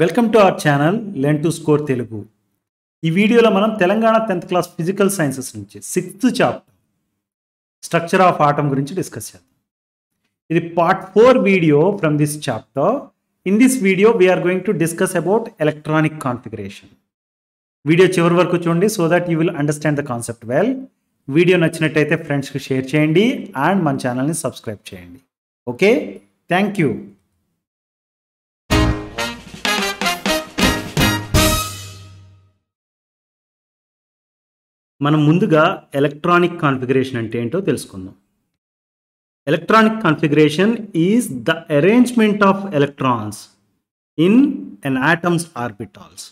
Welcome to our channel learn to score Telugu. ఈ వీడియోలో మనం Telangana 10th class physical sciences నుంచి 6th chapter structure of atom గురించి discuss చేద్దాం. ఇది part 4 video from this chapter. In this video we are going to discuss about electronic configuration. Video చివరి వరకు చూడండి so that you will understand the concept well. Video నచ్చినట్టయితే ఫ్రెండ్స్కి share చేయండి and మన ఛానల్ని సబ్స్క్రైబ్ చేయండి. Okay, thank you. మనం ముందుగా ఎలక్ట్రానిక్ కాన్ఫిగరేషన్ అంటే ఏంటో తెలుసుకుందాం. Electronic configuration is the arrangement of electrons in an atoms orbitals.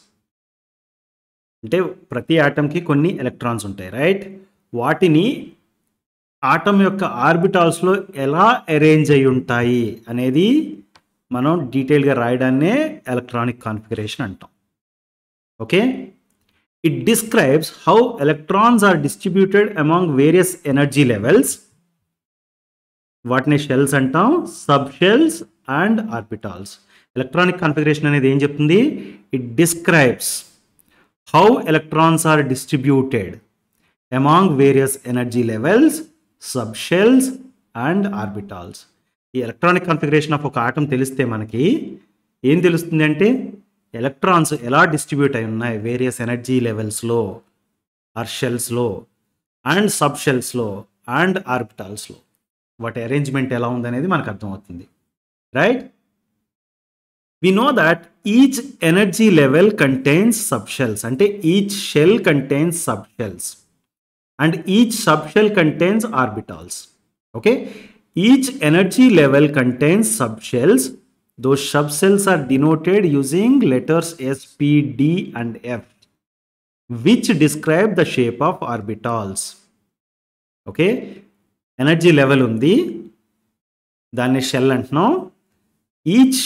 అంటే ప్రతి ఆటంకి కొన్ని ఎలక్ట్రాన్స్ ఉంటాయి, రైట్? వాటిని ఆటమ్ యొక్క ఆర్బిటాల్స్లో ఎలా అరేంజ్ అయి ఉంటాయి అనేది మనం డీటెయిల్గా రాయడాన్నే ఎలక్ట్రానిక్ కాన్ఫిగరేషన్ అంటాం. Okay, it describes how electrons are distributed among various energy levels. వాటిని షెల్స్ అంటాం, sub shells and orbitals. Electronic configuration అనేది ఏం చెప్తుంది? It describes how electrons are distributed among various energy levels, sub shells and orbitals. ఈ electronic configuration of ఒక atom తెలిస్తే మనకి ఏం తెలుస్తుంది అంటే ఎలక్ట్రాన్స్ ఎలా డిస్ట్రిబ్యూట్ అయి ఉన్నాయి వేరియస్ ఎనర్జీ లెవెల్స్లో, ఆర్ షెల్స్లో అండ్ సబ్ షెల్స్లో అండ్ ఆర్బిటాల్స్లో. వాటి అరేంజ్మెంట్ ఎలా ఉందనేది మనకు అర్థమవుతుంది, right? We know that each energy level contains sub shells. అంటే each shell contains sub shells and each sub shell contains orbitals. Okay, each energy level contains sub shells. Those subcells are denoted using letters S, P, D and F, which describe the shape of orbitals. Okay, energy level undi, danni shell antunnam. Each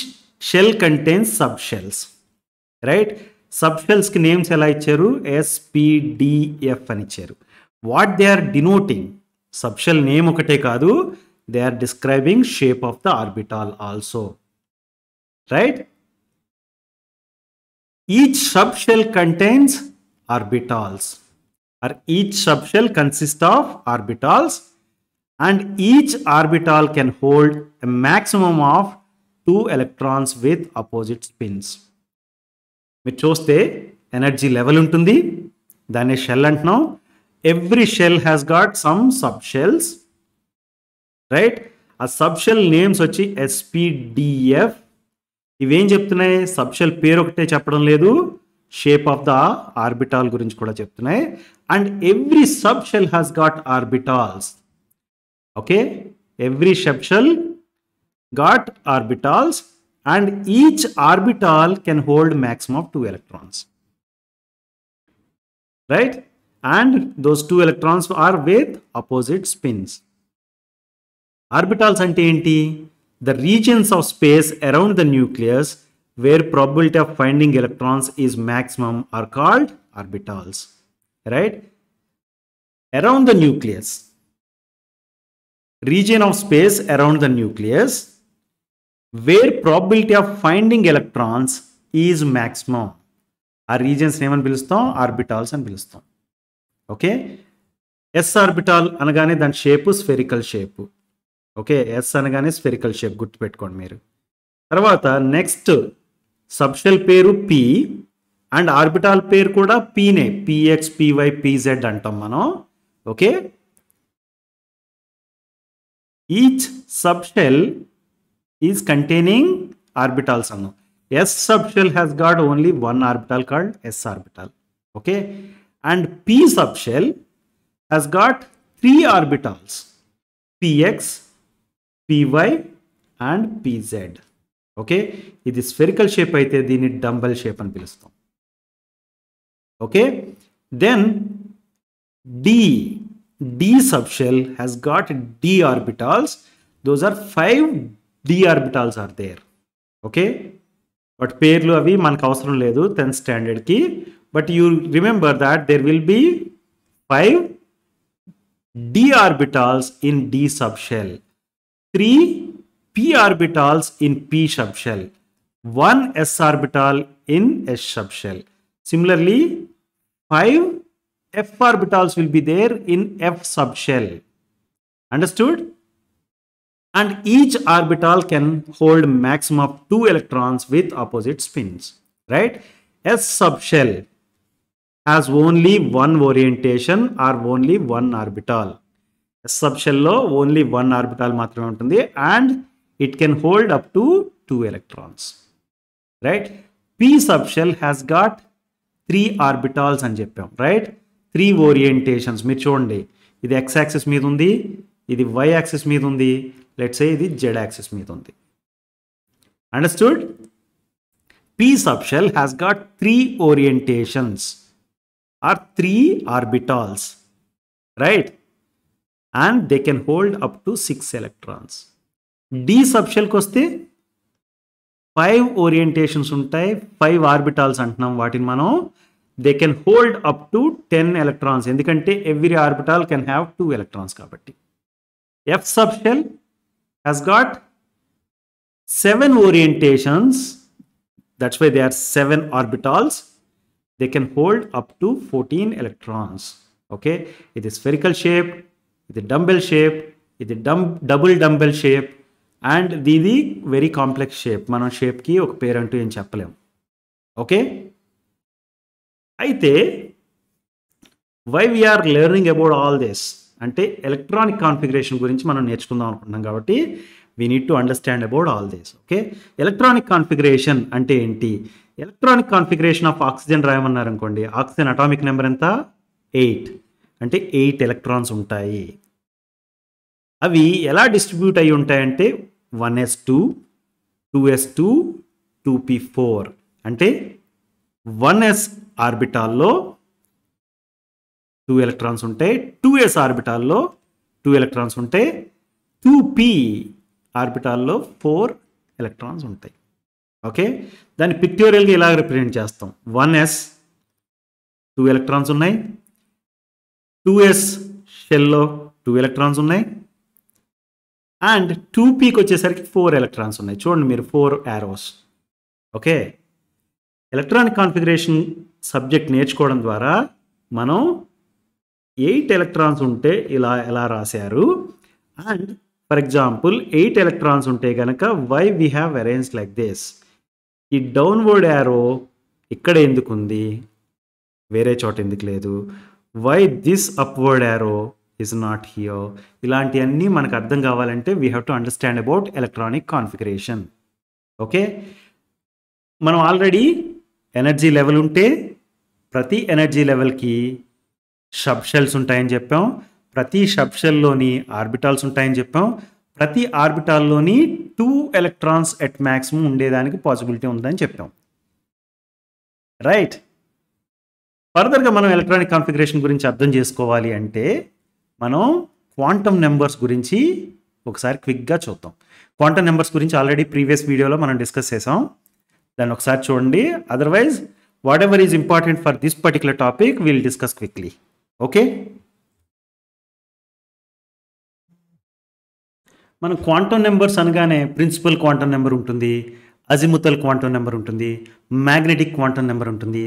shell contains subshells, right? Subshells ki names ela icharu? S, P, D, F ani icharu. What they are denoting? Subshell name okate kaadu, they are describing shape of the orbital also. Right? Each subshell contains orbitals, or each subshell consists of orbitals, and each orbital can hold a maximum of 2 electrons with opposite spins. మీరు చూస్తే energy level ఉంటుంది, దాన్ని shell అంటున్నాం. Every shell has got some sub shells, right? ఆ sub shell names వచ్చి SPDF. ఇవేం చెప్తున్నాయి? Subshell పేరు ఒకటే చెప్పడం లేదు, షేప్ ఆఫ్ ద ఆర్బిటాల్ గురించి కూడా చెప్తున్నాయి. And every sub shell has got orbitals. Okay, every sub shell got orbitals and each orbital can hold maximum of 2 electrons, right? And those 2 electrons are with opposite spins. Orbitals అంటే ఏంటి? The regions of space around the nucleus where probability of finding electrons is maximum are called orbitals, right? Around the nucleus, region of space around the nucleus where probability of finding electrons is maximum. ఆ regions ఏమని పిలుస్తాం? Orbitals అని పిలుస్తాం. Okay, yes orbital అనగానే దాని shape spherical shape. Okay, s అనగానే spherical shape గుర్తుపెట్టుకోండి మీరు. తర్వాత నెక్స్ట్ సబ్షెల్ పేరు పి అండ్ ఆర్బిటాల్ పేరు కూడా పీనే, PX, PY, PZ అంటాం మనం. Okay, each subshell is containing orbitals అన్నాం. S subshell has got only 1 orbital called s orbital. Okay, and p subshell has got 3 orbitals, PX, PY and PZ. Okay, ఇది spherical shape అయితే దీన్ని dumbbell shape అని పిలుస్తాం. Okay, then D subshell has got D orbitals. Those are 5 D orbitals are there. Okay, but పేర్లు అవి మనకు అవసరం లేదు 10th స్టాండర్డ్కి. But you remember that there will be 5 D orbitals in D subshell, 3 p orbitals in p subshell, 1 s orbital in s subshell. Similarly, 5 f orbitals will be there in f subshell. Understood? And each orbital can hold maximum of 2 electrons with opposite spins, right? S subshell has only one orientation or only one orbital. S subshell lo only one orbital మాత్రమే ఉంటుంది and it can hold up to 2 electrons, right? P subshell has got 3 orbitals అని చెప్పాం, right? 3 orientations. మీరు చూడండి, ఇది x axis మీద ఉంది, ఇది y axis మీద ఉంది, let's say ఇది z axis మీద ఉంది. Understood? P subshell has got 3 orientations or 3 orbitals, right? And they can hold up to 6 electrons. D subshell కి వస్తే 5 orientations ఉంటాయి, 5 orbitals అంటున్నాం వాటిని మనం. They can hold up to 10 electrons ఎందుకంటే every orbital can have 2 electrons కాబట్టి. F subshell has got 7 orientations, that's why they are 7 orbitals. They can hold up to 14 electrons. Okay, it is spherical shape, it is dumbbell shape, it is double dumbbell shape, and ఇది very complex shape. మనం shape కి ఒక పేరు అంటూ ఏం చెప్పలేం. Okay, అయితే why we are learning about all this అంటే ఎలక్ట్రానిక్ కాన్ఫిగరేషన్ గురించి మనం నేర్చుకుందాం అనుకుంటున్నాం కాబట్టి we need to understand about all this. Okay, electronic configuration అంటే ఏంటి? ఎలక్ట్రానిక్ కాన్ఫిగరేషన్ ఆఫ్ ఆక్సిజన్ రాయమన్నారు అనుకోండి, ఆక్సిజన్ అటామిక్ నెంబర్ ఎంత? 8. అంటే 8 ఎలక్ట్రాన్స్ ఉంటాయి. అవి ఎలా డిస్ట్రిబ్యూట్ అయి ఉంటాయంటే 1s2, 2s2, 2p4. అంటే 1s ఆర్బిటాల్లో 2 ఎలక్ట్రాన్స్ ఉంటాయి, 2s ఆర్బిటాల్లో 2 ఎలక్ట్రాన్స్ ఉంటాయి, 2p ఆర్బిటాల్లో 4 ఎలక్ట్రాన్స్ ఉంటాయి. ఓకే, దాన్ని పిక్టోరియల్గా ఇలా రిప్రజెంట్ చేస్తాం. 1s 2 ఎలక్ట్రాన్స్ ఉన్నాయి, 2s షెల్లో 2 ఎలక్ట్రాన్స్ ఉన్నాయి, అండ్ 2pకి వచ్చేసరికి 4 ఎలక్ట్రాన్స్ ఉన్నాయి. చూడండి మీరు 4 arrows. Okay, electronic configuration subject నేర్చుకోవడం ద్వారా మనం 8 ఎలక్ట్రాన్స్ ఉంటే ఇలా ఎలా రాశారు, అండ్ ఫర్ ఎగ్జాంపుల్ 8 ఎలక్ట్రాన్స్ ఉంటే కనుక why we have arrange like this. ఈ డౌన్వర్డ్ యారో ఇక్కడ ఎందుకు ఉంది, వేరే చోట ఎందుకు లేదు, why this upward arrow is not here, ఇలాంటివన్నీ మనకు అర్థం కావాలంటే we have to understand about electronic configuration. Okay, మనం ఆల్రెడీ ఎనర్జీ లెవెల్ ఉంటే ప్రతి ఎనర్జీ లెవెల్కి సబ్ షెల్స్ ఉంటాయని చెప్పాం, ప్రతి సబ్ షెల్లోని ఆర్బిటాల్స్ ఉంటాయని చెప్పాం, ప్రతి ఆర్బిటాల్లోని 2 ఎలక్ట్రాన్స్ ఎట్ మ్యాక్సిమం ఉండేదానికి పాసిబిలిటీ ఉందని చెప్పాం, రైట్? ఫర్దర్గా మనం ఎలక్ట్రానిక్ కాన్ఫిగరేషన్ గురించి అర్థం చేసుకోవాలి అంటే మనం క్వాంటమ్ నెంబర్స్ గురించి ఒకసారి క్విక్గా చూద్దాం. క్వాంటమ్ నెంబర్స్ గురించి ఆల్రెడీ ప్రీవియస్ వీడియోలో మనం డిస్కస్ చేసాం, దాన్ని ఒకసారి చూడండి. Otherwise whatever is important for this particular topic will discuss quickly. Okay, మనం క్వాంటమ్ నెంబర్స్ అనగానే ప్రిన్సిపల్ క్వాంటమ్ నెంబర్ ఉంటుంది, అజిముతల్ క్వాంటమ్ నెంబర్ ఉంటుంది, మ్యాగ్నెటిక్ క్వాంటమ్ నెంబర్ ఉంటుంది,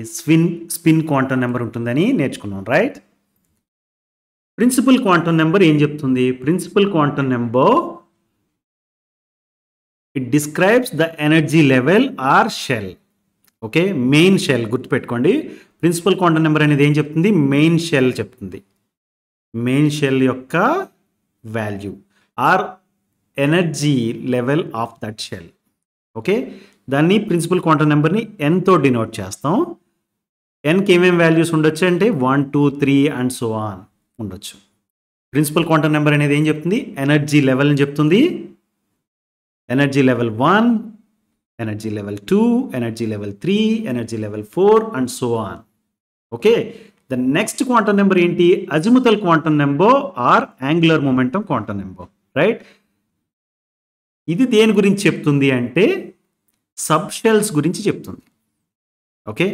స్పిన్ క్వాంటమ్ నెంబర్ ఉంటుందని నేర్చుకున్నాం, రైట్? ప్రిన్సిపల్ క్వాంటమ్ నెంబర్ ఏం చెప్తుంది? Principal quantum number it describes the energy level or shell. Okay, main shell గుర్తుపెట్టుకోండి. Principal quantum number అనేది ఏం చెప్తుంది? మెయిన్ షెల్ చెప్తుంది. మెయిన్ షెల్ యొక్క value or energy level of that shell. Okay, దాన్ని principal quantum నెంబర్ని ఎన్తో డినోట్ చేస్తాం. ఎన్కి ఏమేమి వాల్యూస్ ఉండొచ్చు అంటే 1, 2, 3 అండ్ సో ఆన్ ఉండొచ్చు. ప్రిన్సిపల్ క్వాంటమ్ నెంబర్ అనేది ఏం చెప్తుంది? ఎనర్జీ లెవెల్ అని చెప్తుంది. Energy level 1, energy level 2, energy level 3, energy level 4 and so on. Okay, the next quantum number ఏంటి? Azimuthal quantum number or angular momentum quantum number, right? ఇది దేని గురించి చెప్తుంది అంటే సబ్ షెల్స్ గురించి చెప్తుంది. Okay,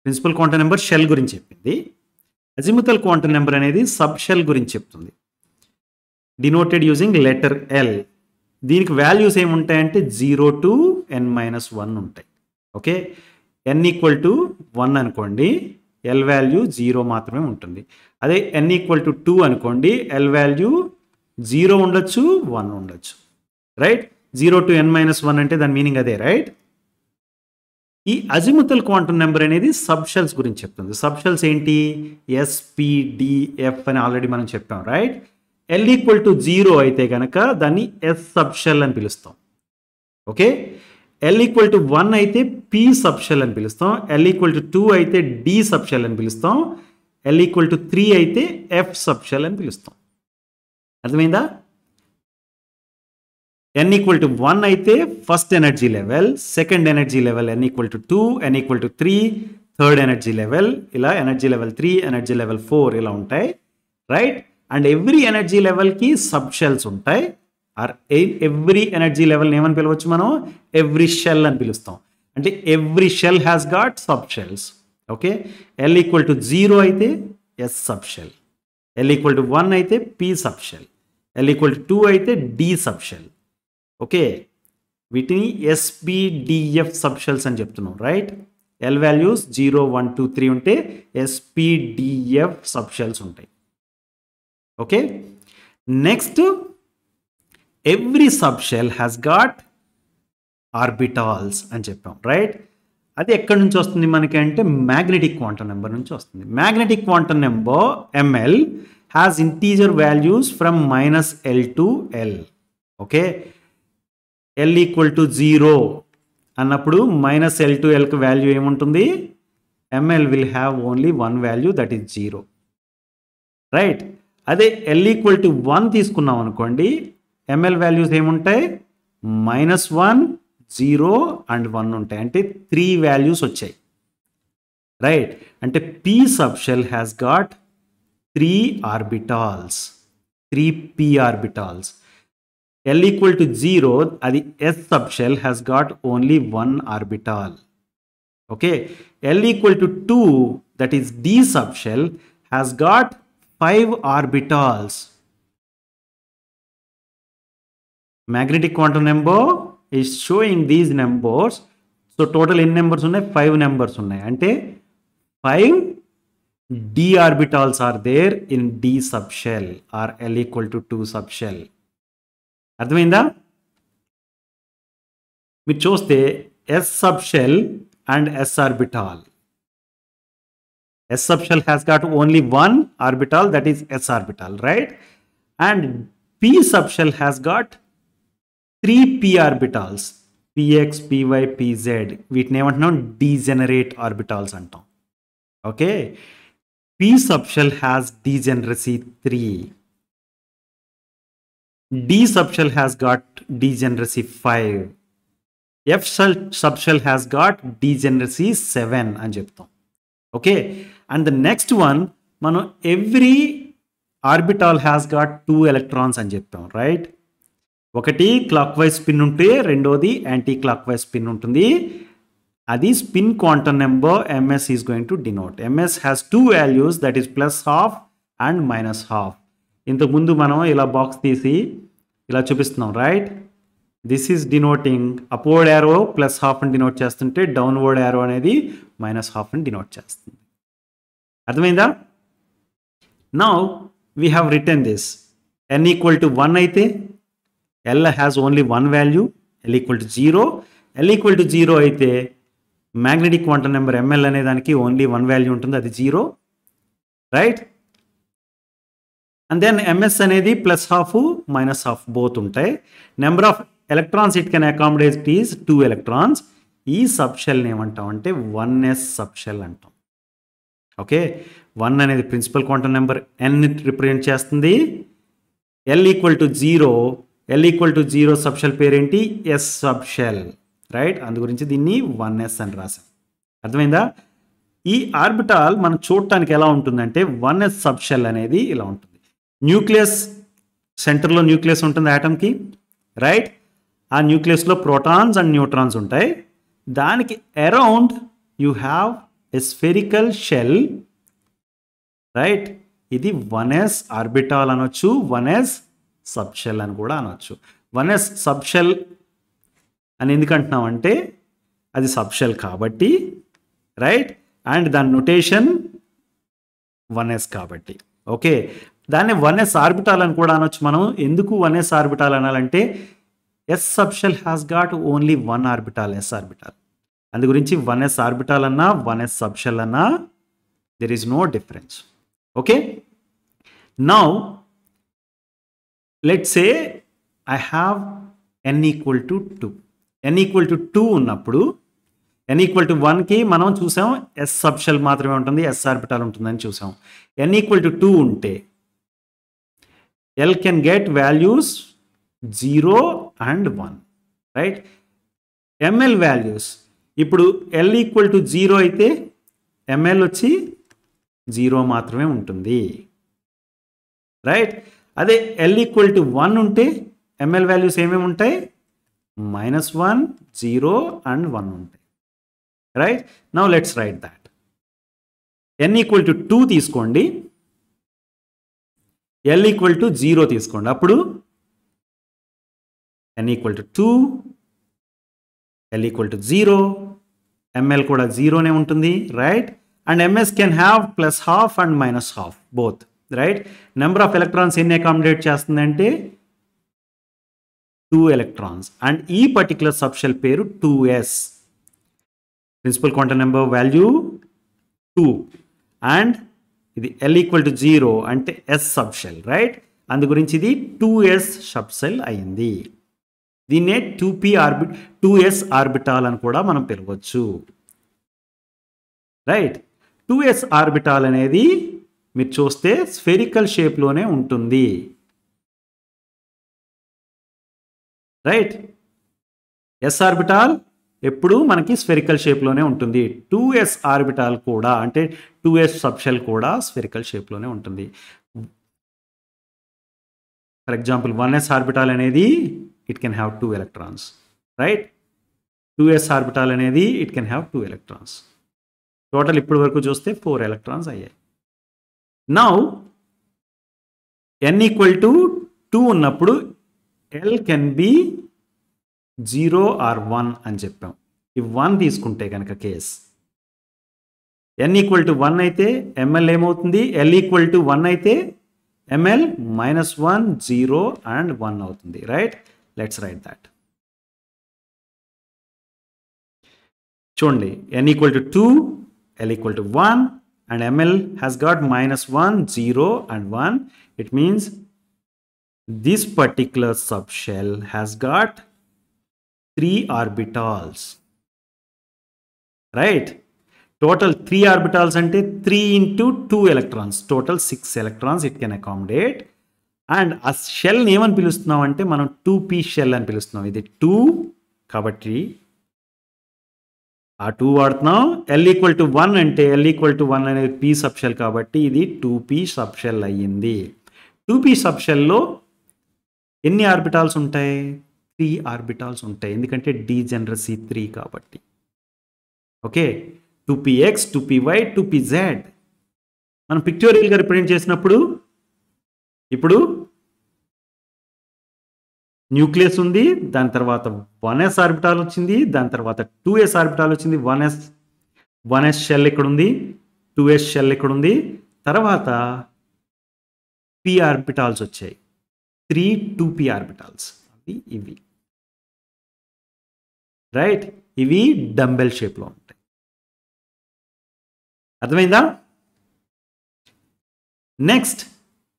principal quantum number shell గురించి చెప్పింది, అజిముతల్ క్వాంటమ్ నెంబర్ అనేది సబ్ షెల్ గురించి చెప్తుంది, డినోటెడ్ యూజింగ్ లెటర్ ఎల్. దీనికి వాల్యూస్ ఏముంటాయంటే 0 to n-1 ఉంటాయి. ఓకే, n = 1 అనుకోండి, L వాల్యూ 0 మాత్రమే ఉంటుంది. అదే n = 2 అనుకోండి, L వాల్యూ 0 ఉండొచ్చు, 1 ఉండొచ్చు. రైట్, 0 to n-1 అంటే దాని మీనింగ్ అదే. రైట్, ఈ అజిముతల్ క్వాంటమ్ నెంబర్ అనేది సబ్ షెల్స్ గురించి చెప్తుంది. సబ్ షెల్స్ ఏంటి? S, P, D, F అని ఆల్రెడీ మనం చెప్పాం. రైట్, L = 0 అయితే కనుక దాన్ని S సబ్ షెల్ అని పిలుస్తాం. ఓకే, L = 1 అయితే P సబ్ షెల్ అని పిలుస్తాం. L = 2 అయితే D సబ్ షెల్ అని పిలుస్తాం. L = 3 అయితే F సబ్ షెల్ అని పిలుస్తాం. అర్థమైందా? n = 1 అయితే first energy level, second energy level n = 2, n = 3, third energy level, ఇలా ఎనర్జీ లెవెల్ 3, ఎనర్జీ లెవెల్ 4 ఇలా ఉంటాయి. రైట్, అండ్ ఎవ్రీ ఎనర్జీ లెవెల్కి సబ్ షెల్స్ ఉంటాయి. ఆర్ ఎవ్రీ ఎనర్జీ లెవెల్ని ఏమని పిలవచ్చు మనం? ఎవ్రీ షెల్ అని పిలుస్తాం. అంటే every shell has got sub shells. Okay, L = 0 అయితే S సబ్ షెల్, L = 1 అయితే P సబ్ షెల్, L = 2 అయితే D సబ్ షెల్. ఓకే, వీటిని SPDF సబ్ షెల్స్ అని చెప్తున్నాం. రైట్, L వాల్యూస్ 0, 1, 2, 3 ఉంటే SPDF సబ్ షెల్స్ ఉంటాయి. Okay, next every sub shell has got orbitals అని చెప్పాం. రైట్, అది ఎక్కడి నుంచి వస్తుంది మనకి అంటే మ్యాగ్నెటిక్ క్వాంటమ్ నెంబర్ నుంచి వస్తుంది. Magnetic quantum number ML has integer values from -L to L. Okay, L = 0 అన్నప్పుడు -L to L కి వాల్యూ ఏముంటుంది? ML will have only 1 value, that is 0. Right, అదే L = 1 తీసుకున్నాం అనుకోండి, ML వాల్యూస్ ఏముంటాయి? -1, 0 and 1 ఉంటాయి. అంటే 3 వాల్యూస్ వచ్చాయి. రైట్, అంటే P sub shell has got 3 orbitals, 3 P orbitals. L = 0, అది S sub shell has got only 1 orbital. Okay, L = 2, that is D sub shell has got 5 orbitals. Magnetic quantum number is showing these numbers. So total n numbers ఉన్నాయి? 5 numbers ఉన్నాయి. అంటే 5 D orbitals are there in D sub shell or L = 2 sub shell. అర్థమైందా? మీరు చూస్తే S sub shell and S orbital. S sub shell has got only 1 orbital, that is S orbital, right? And P sub shell has got 3 P orbitals, Px, Py, Pz. వీటిని ఏమంటున్నాం? Degenerate orbitals అంటాం. Okay, P sub shell has degeneracy 3. D sub shell has got degeneracy 5. F sub shell has got degeneracy 7 అని చెప్తాం. Okay, and the next one మనం every orbital has got 2 electrons అని చెప్పాం. Right, ఒకటి clock wise spin ఉంటే రెండోది anti clock wise spin ఉంటుంది. అది spin quantum number MS is going to denote. MS has 2 values, that is +12 and -12. ఇంతకుముందు మనం ఇలా బాక్స్ తీసి ఇలా చూపిస్తున్నాం. Right, this is denoting upward arrow +12 అని డినోట్ చేస్తుంటే డౌన్వర్డ్ యారో అనేది -12 అని డినోట్ చేస్తుంది. అర్థమైందా? Now we have return this. n = 1 అయితే L has only 1 value, L = 0. L = 0 అయితే మ్యాగ్నెటిక్ క్వాంటమ్ నెంబర్ ML అనే దానికి ఓన్లీ 1 వాల్యూ ఉంటుంది, అది 0. రైట్, అండ్ దెన్ MS అనేది +12, -12 బోత్ ఉంటాయి. Number of electrons it can accommodate is 2 electrons. ఈ sub షెల్ని ఏమంటాం అంటే 1s సబ్ షెల్ అంటాం. ఓకే, 1 అనేది principal quantum number n represent చేస్తుంది. L = 0, L = 0 సబ్ షెల్ పేరేంటి? S sub shell. రైట్, అందు గురించి దీన్ని 1s అని రాసాం. అర్థమైందా? ఈ ఆర్బిటాల్ మనం చూడటానికి ఎలా ఉంటుందంటే 1s సబ్ షెల్ అనేది ఇలా ఉంటుంది. న్యూక్లియస్ సెంటర్లో న్యూక్లియస్ ఉంటుంది యాటమ్కి. రైట్, ఆ న్యూక్లియస్లో ప్రోటాన్స్ అండ్ న్యూట్రాన్స్ ఉంటాయి. దానికి around you have a spherical shell. Right, ఇది 1s ఆర్బిటాల్ అనొచ్చు, 1s సబ్ షెల్ అని కూడా అనొచ్చు. 1s సబ్ షెల్ అని ఎందుకు అంటున్నాం అంటే అది సబ్షెల్ కాబట్టి, రైట్, అండ్ దాని నొటేషన్ 1s కాబట్టి. ఓకే, దాన్ని 1s ఆర్బిటాల్ అని కూడా అనొచ్చు మనం. ఎందుకు 1s ఆర్బిటాల్ అనాలంటే s subshell has got only 1 orbital, s orbital. అందు గురించి 1s ఆర్బిటాల్ అన్నా 1s సబ్షెల్ అన్నా there is no difference. Okay, now let's say I have n equal to 2. n equal to 2 ఉన్నప్పుడు n equal to 1కి మనం చూసాం s subshell మాత్రమే ఉంటుంది, s ఆర్బిటాల్ ఉంటుందని చూసాం. n equal to 2 ఉంటే L can get values 0 and 1, right? ml values ఇప్పుడు L equal to 0 అయితే ml వచ్చి 0 మాత్రమే ఉంటుంది, రైట్. అదే L equal to 1 ఉంటే ml వాల్యూస్ ఏమేమి ఉంటాయి? -1, 0 and 1 ఉంటాయి, right. Now let's write that. n equal to 2 తీసుకోండి, L equal to 0 తీసుకోండి. అప్పుడు n equal to 2, L equal to 0, ml కూడా 0నే ఉంటుంది, right. And ms can have +12 and -12 both, right? Number of electrons ఎన్ని accommodate చేస్తుందంటే 2 electrons, and ఈ particular subshell పేరు 2s, principal quantum number value 2, and ఇది L equal to 0 అంటే s subshell, right. అందు గురించి ఇది 2s సబ్షెల్ అయింది. దీన్నే 2s ఆర్బిటాల్ అని కూడా మనం పిలవచ్చు, రైట్. 2s ఆర్బిటాల్ అనేది మీరు చూస్తే స్ఫెరికల్ షేప్లోనే ఉంటుంది, రైట్. s ఆర్బిటాల్ ఎప్పుడు మనకి స్ఫెరికల్ షేప్లోనే ఉంటుంది. 2s ఆర్బిటాల్ కూడా అంటే 2s సబ్షెల్ కూడా స్ఫెరికల్ షేప్లోనే ఉంటుంది. ఫర్ ఎగ్జాంపుల్ 1s ఆర్బిటాల్ అనేది it can have 2 electrons, right. 2s orbital అనేది it can have 2 electrons. Total ఇప్పటి వరకు చూస్తే 4 electrons అయ్యాయి. నౌ n equal to 2 ఉన్నప్పుడు L కెన్ బి 0 or 1 అని చెప్పాం. ఈ 1 తీసుకుంటే కనుక కేస్ n equal to 1 అయితే ml ఏమవుతుంది? L equal to 1 అయితే ml -1, 0 and 1 అవుతుంది, రైట్. Let's write that. చూడండి, n equal to 2, L equal to 1, and ml has got -1, 0 and 1. It means this particular subshell has got 3 orbitals, right. Total 3 orbitals ante 3 into 2 electrons, total 6 electrons it can accommodate. And a shell ఏమని పిలుస్తున్నాం అంటే మనం 2p shell అని పిలుస్తున్నాం. ఇది 2 కాబట్టి ఆ 2 వాడుతున్నాం. L equal to 1 అంటే L equal to 1 అనేది p సబ్షెల్ కాబట్టి ఇది 2p సబ్షెల్ అయ్యింది. 2p సబ్షెల్లో ఎన్ని ఆర్బిటాల్స్ ఉంటాయి? 3 ఆర్బిటాల్స్ ఉంటాయి, ఎందుకంటే డీజనరసీ 3 కాబట్టి. ఓకే, 2px, 2py, 2pz మనం పిక్టోరియల్గా రిప్రజెంట్ చేసినప్పుడు ఇప్పుడు న్యూక్లియస్ ఉంది, దాని తర్వాత 1s ఆర్బిటాల్ వచ్చింది, దాని తర్వాత 2s ఆర్బిటాల్ వచ్చింది, 1s షెల్ ఇక్కడ ఉంది, 2s షెల్ ఇక్కడ ఉంది, తర్వాత p ఆర్బిటాల్స్ వచ్చాయి, 3 2p ఆర్బిటాల్స్, ఇవి రైట్. ఇవి డంబెల్ షేప్లో ఉంటాయి. అర్థమైందా? నెక్స్ట్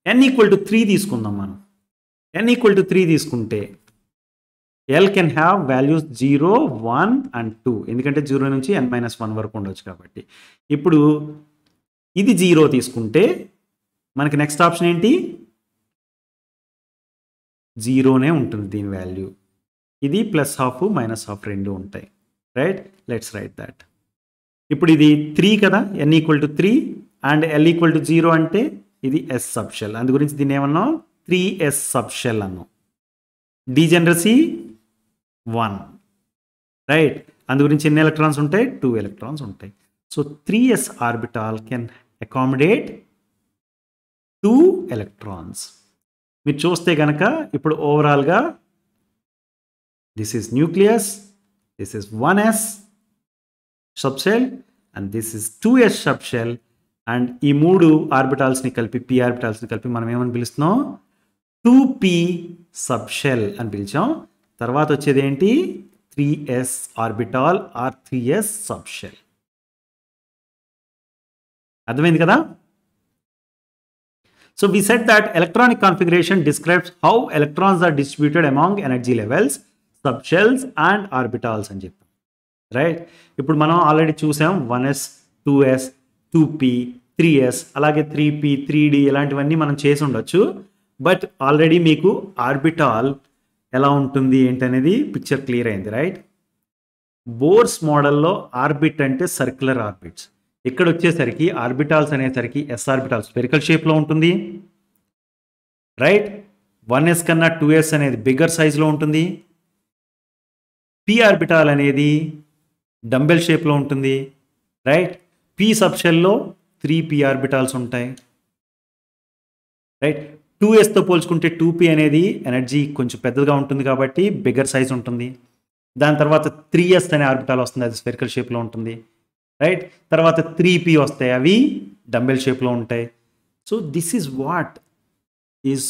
n equal to 3 తీసుకుందాం మనం. n equal to 3 తీసుకుంటే L can have values 0, 1 and 2, ఎందుకంటే 0 నుంచి n-1 వరకు ఉండొచ్చు కాబట్టి. ఇప్పుడు ఇది 0 తీసుకుంటే మనకి నెక్స్ట్ ఆప్షన్ ఏంటి? 0నే ఉంటుంది దీని వాల్యూ. ఇది +12, -12 రెండు ఉంటాయి, రైట్. Let's write that. ఇప్పుడు ఇది 3 కదా, n equal to 3 and L equal to 0 అంటే ఇది s సబ్షెల్. అందు గురించి దీన్ని ఏమన్నాం? 3s సబ్షెల్ అన్నాం. Degeneracy 1, right. అందు గురించి ఎన్ని ఎలక్ట్రాన్స్ ఉంటాయి? 2 ఎలక్ట్రాన్స్ ఉంటాయి. So 3s orbital can accommodate 2 electrons. మీరు చూస్తే కనుక ఇప్పుడు ఓవరాల్గా this is nucleus, This is 1s subshell and this is 2s subshell. And ఈ మూడు ఆర్బిటాల్స్ని కలిపి p ఆర్బిటాల్స్ని కలిపి మనం ఏమని పిలుస్తున్నాం 2p సబ్షెల్ అని పిలిచాం. తర్వాత వచ్చేది ఏంటి 3s orbital are 3s subshell. అర్థమైంది కదా? So we said that electronic configuration describes how electrons are distributed among energy levels, subshells and orbitals అని చెప్పి, రైట్? ఇప్పుడు మనం ఆల్రెడీ చూసాం 1s 2s 2p 3s అలాగే 3p 3d ఇలాంటివన్నీ మనం చేసి ఉండొచ్చు. బట్ ఆల్రెడీ మీకు ఆర్బిటాల్ ఎలా ఉంటుంది ఏంటనేది పిక్చర్ క్లియర్ అయింది, రైట్? బోర్స్ మోడల్లో ఆర్బిట్ అంటే సర్క్యులర్ ఆర్బిట్స్. ఇక్కడ వచ్చేసరికి ఆర్బిటాల్స్ అనేసరికి ఎస్ ఆర్బిటాల్ స్పెరికల్ షేప్లో ఉంటుంది, రైట్? 1s కన్నా 2s అనేది బిగ్గర్ సైజ్లో ఉంటుంది. p ఆర్బిటాల్ అనేది డంబెల్ షేప్లో ఉంటుంది, రైట్? p సబ్షెల్లో 3p ఆర్బిటాల్స్ ఉంటాయి, రైట్? 2sతో పోల్చుకుంటే 2p అనేది ఎనర్జీ కొంచెం పెద్దగా ఉంటుంది కాబట్టి బిగ్గర్ సైజ్ ఉంటుంది. దాని తర్వాత 3s అనే ఆర్బిటాల్ వస్తుంది, అది స్పెరికల్ షేప్లో ఉంటుంది, రైట్? తర్వాత 3p వస్తాయి, అవి డంబెల్ షేప్లో ఉంటాయి. So this is what is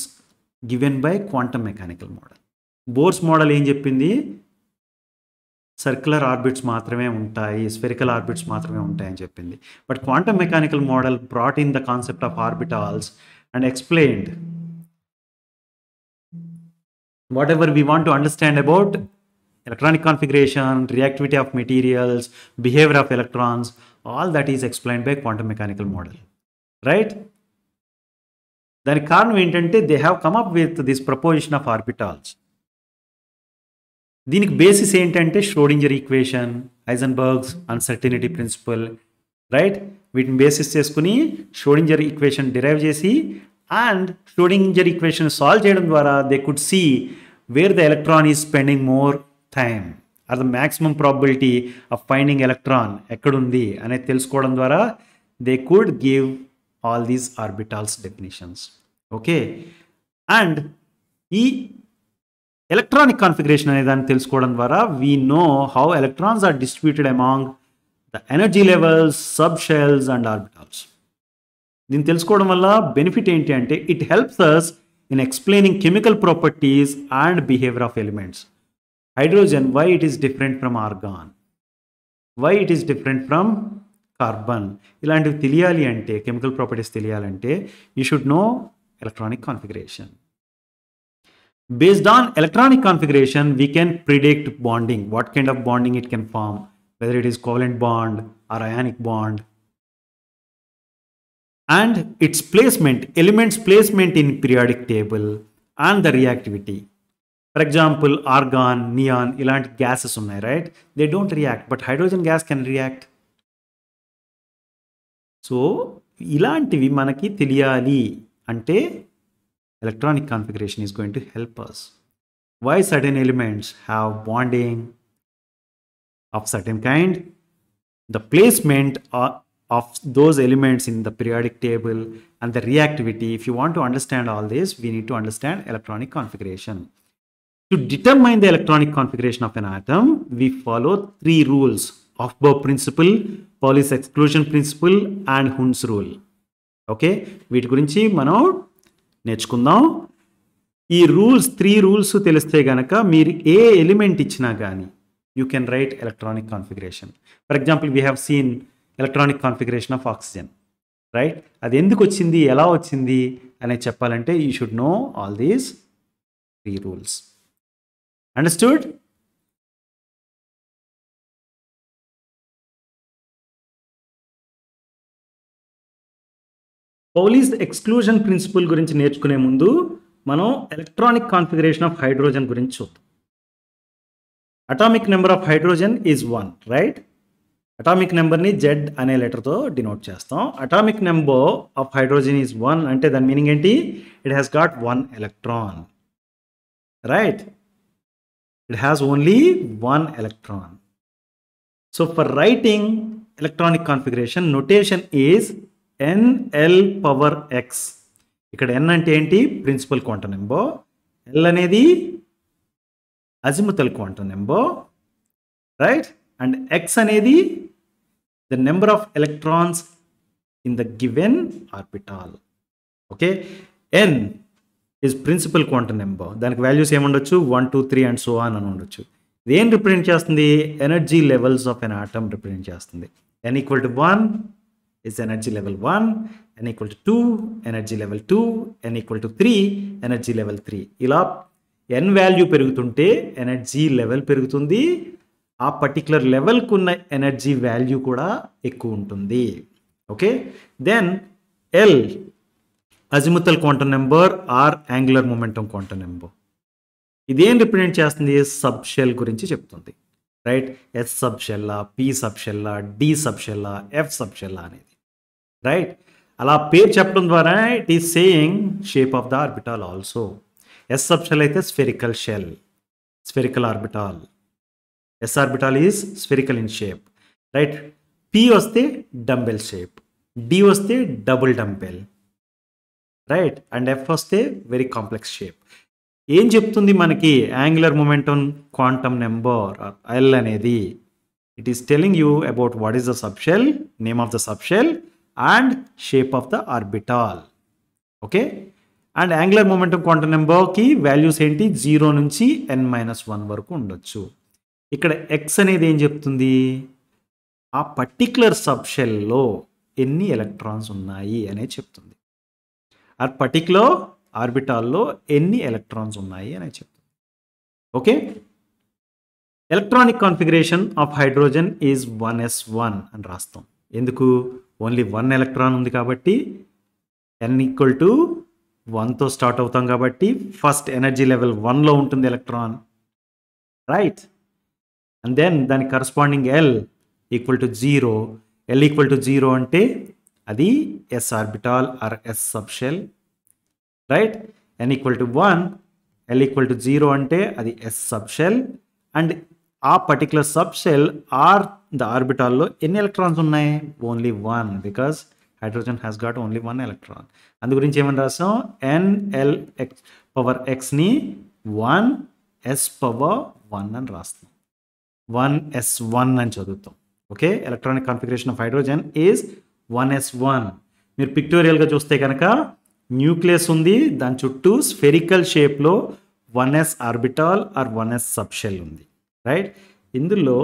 given by quantum mechanical model. Bores model ఏం చెప్పింది? సర్క్యులర్ ఆర్బిట్స్ మాత్రమే ఉంటాయి, స్పెరికల్ ఆర్బిట్స్ మాత్రమే ఉంటాయని చెప్పింది. But quantum mechanical model brought in the concept of orbitals and explained what ever we want to understand about electronic configuration, reactivity of materials, behavior of electrons, all that is explained by quantum mechanical model, right? దానికి కారణం ఏంటంటే they have come up with this proposition of orbitals. దీనికి basis ఏంటంటే Schrodinger equation, Heisenberg's uncertainty principle, right? వీటిని basis చేసుకుని Schrodinger equation derive చేసి and Schrodinger equation solve చేయడం ద్వారా they could see where the electron is spending more time or the maximum probability of finding electron ఎక్కడుంది అనేది తెలుసుకోవడం ద్వారా they could give all these orbitals definitions. Okay, and ఈ electronic configuration అనే దాన్ని తెలుసుకోవడం ద్వారా we know how electrons are distributed among the energy levels, sub shells and orbitals. దీన్ని తెలుసుకోవడం వల్ల బెనిఫిట్ ఏంటి అంటే it helps us in explaining chemical properties and behaviour of elements. Hydrogen, why it is different from argon, why it is different from carbon, ఇలాంటివి తెలియాలి అంటే, chemical properties తెలియాలంటే you should know electronic configuration. Based on electronic configuration we can predict bonding, what kind of bonding it can form, whether it is covalent bond or ionic bond, and its placement, elements placement in periodic table and the reactivity. For example, argon, neon, ఇలాంటి gases ఉన్నాయి, right? They don't react, but hydrogen gas can react. So ఇలాంటివి మనకి తెలియాలి అంటే electronic configuration is going to help us. Why certain elements have bonding of certain kind, the placement of those elements in the periodic table and the reactivity. If you want to understand all this, we need to understand electronic configuration. To determine the electronic configuration of an atom, we follow 3 rules: Aufbau principle, Pauli's exclusion principle and Hund's rule. Okay, వీటి గురించి మనం నేర్చుకుందాం. ఈ rules 3 rules తెలిస్తే గనక మీరు ఏ element ఇచ్చినా కానీ you can write electronic configuration. For example, we have seen electronic configuration of oxygen, right? అది ఎందుకు వచ్చింది, ఎలా వచ్చింది అనేది చెప్పాలంటే you should know all these 3 rules. Understood? Pauli's exclusion principle గురించి నేర్చుకునే ముందు మనం ఎలక్ట్రానిక్ కాన్ఫిగరేషన్ ఆఫ్ హైడ్రోజన్ గురించి చూద్దాం. Atomic number of hydrogen is 1, right? Atomic నెంబర్ని Z అనే లెటర్తో డినోట్ చేస్తాం. Atomic number of hydrogen is 1 అంటే దాని మీనింగ్ ఏంటి? It has got 1 electron, right? It has only 1 electron. So for writing electronic configuration, notation is NL power x. ఇక్కడ n అంటే ఏంటి? Principal quantum number. L అనేది azimuthal quantum number, right? And x అనేది the number of electrons in the given orbital. Okay, n is principal quantum number. దానికి values ఏముండొచ్చు 1 2 3 and so on అని ఉండొచ్చు. ఇది ఏం రిప్రజెంట్ చేస్తుంది? Energy levels of an atom represent చేస్తుంది. n equal to 1 is energy level 1, n equal to 2 energy level 2, n equal to 3 energy level 3. ఇలా n value పెరుగుతుంటే energy level పెరుగుతుంది. ఆ పర్టికులర్ లెవెల్కు ఉన్న ఎనర్జీ వాల్యూ కూడా ఎక్కువ ఉంటుంది. Okay, then l azimuthal quantum number or angular momentum quantum number. ఇదేం represent చేస్తుంది? Sub shell గురించి చెప్తుంది. రైట్? ఎస్ సబ్ షెల్లా, పి సబ్ షెల్లా, డి సబ్ షెల్లా, ఎఫ్ సబ్ షెల్లా అనేది. రైట్? అలా పేరు చెప్పడం ద్వారా it is saying shape of the orbital also. S sub shell అయితే spherical shell, spherical orbital. S orbital is spherical in shape. Right? P వస్తే డంబెల్ షేప్, డి వస్తే double dumbbell. Right? And F వస్తే very complex shape. ఏం చెప్తుంది మనకి angular momentum quantum number L అనేది? It is telling you about what is the sub shell, name of the sub shell and shape of the orbital. Okay, and angular momentum quantum నెంబర్కి values ఏంటి? 0 నుంచి n-1 వరకు ఉండొచ్చు. ఇక్కడ X అనేది ఏం చెప్తుంది? ఆ పర్టిక్యులర్ సబ్ షెల్లో ఎన్ని ఎలక్ట్రాన్స్ ఉన్నాయి అనేది చెప్తుంది. ఆ పర్టిక్యులర్ ఆర్బిటాల్లో ఎన్ని ఎలక్ట్రాన్స్ ఉన్నాయి అనేది చెప్తుంది. Okay, electronic configuration of hydrogen is 1s1 అని రాస్తాం. ఎందుకు? ఓన్లీ 1 ఎలక్ట్రాన్ ఉంది కాబట్టి, n ఈక్వల్ టు 1తో స్టార్ట్ అవుతాం కాబట్టి ఫస్ట్ ఎనర్జీ లెవెల్ 1లో ఉంటుంది ఎలక్ట్రాన్. రైట్? అండ్ దెన్ దానికి corresponding L equal to 0. L equal to 0 అంటే అది S orbital or S sub shell. Right? n equal to 1, L equal to 0 అంటే అది ఎస్ సబ్ షెల్. అండ్ ఆ particular sub shell or the ఆర్బిటాల్లో ఎన్ని electrons ఉన్నాయి? Only 1, because hydrogen has got only 1 electron. అందు గురించి ఏమని రాసాం? nl పవర్ ఎక్స్ని 1s పవర్ 1 అని రాస్తాం. 1s1 అని చదువుతాం. Okay, electronic configuration of hydrogen is 1s1. మీరు పిక్టోరియల్గా చూస్తే కనుక న్యూక్లియస్ ఉంది, దాని చుట్టూ స్ఫెరికల్ షేప్లో 1s orbital or 1s sub shell ఉంది. రైట్? ఇందులో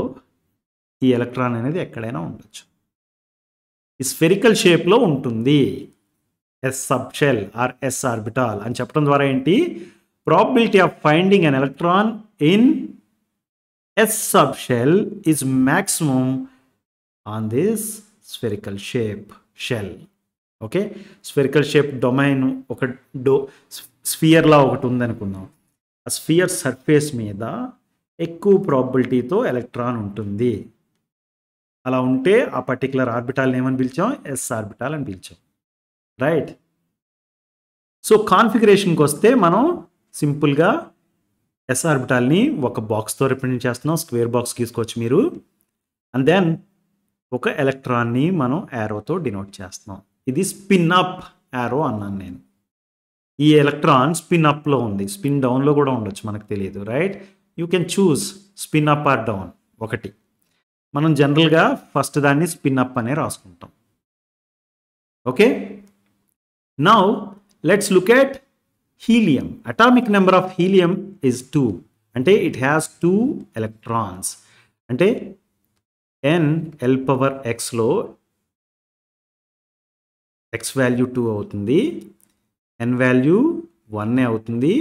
ఈ ఎలక్ట్రాన్ అనేది ఎక్కడైనా ఉండొచ్చు. ఈ స్ఫెరికల్ షేప్లో ఉంటుంది S sub shell or S orbital అని చెప్పడం ద్వారా ఏంటి? Probability of finding an electron in S sub shell is maximum on this spherical shape shell. Okay, spherical shape domain ఒక స్ఫియర్లా ఒకటి ఉందనుకుందాం. ఆ స్ఫియర్ సర్ఫేస్ మీద ఎక్కువ ప్రాబబిలిటీతో ఎలక్ట్రాన్ ఉంటుంది. అలా ఉంటే ఆ పర్టికులర్ ఆర్బిటాల్ని ఏమని పిలిచాం? ఎస్ ఆర్బిటాల్ అని పిలిచాం. రైట్? సో కాన్ఫిగరేషన్కి వస్తే మనం సింపుల్గా ఎస్ ఆర్బిటాల్ని ఒక బాక్స్తో రిప్రజెంట్ చేస్తున్నాం. స్క్వేర్ బాక్స్ తీసుకోవచ్చు మీరు. అండ్ దెన్ ఒక ఎలక్ట్రాన్ని మనం యారోతో డినోట్ చేస్తున్నాం. ఇది స్పిన్ అప్ యారో అన్నాను నేను. ఈ ఎలక్ట్రాన్ స్పిన్ అప్లో ఉంది, స్పిన్ డౌన్లో కూడా ఉండొచ్చు, మనకు తెలియదు. Right? You can choose spin up or down. ఒకటి మనం జనరల్గా ఫస్ట్ దాన్ని స్పిన్ అప్ అనే రాసుకుంటాం. Okay, now let's look at helium. Atomic number of helium is 2. అంటే ఇట్ హ్యాస్ 2 ఎలక్ట్రాన్స్. అంటే ఎల్ పవర్ ఎక్స్లో ఎక్స్ వాల్యూ 2 అవుతుంది, n వాల్యూ 1 అవుతుంది.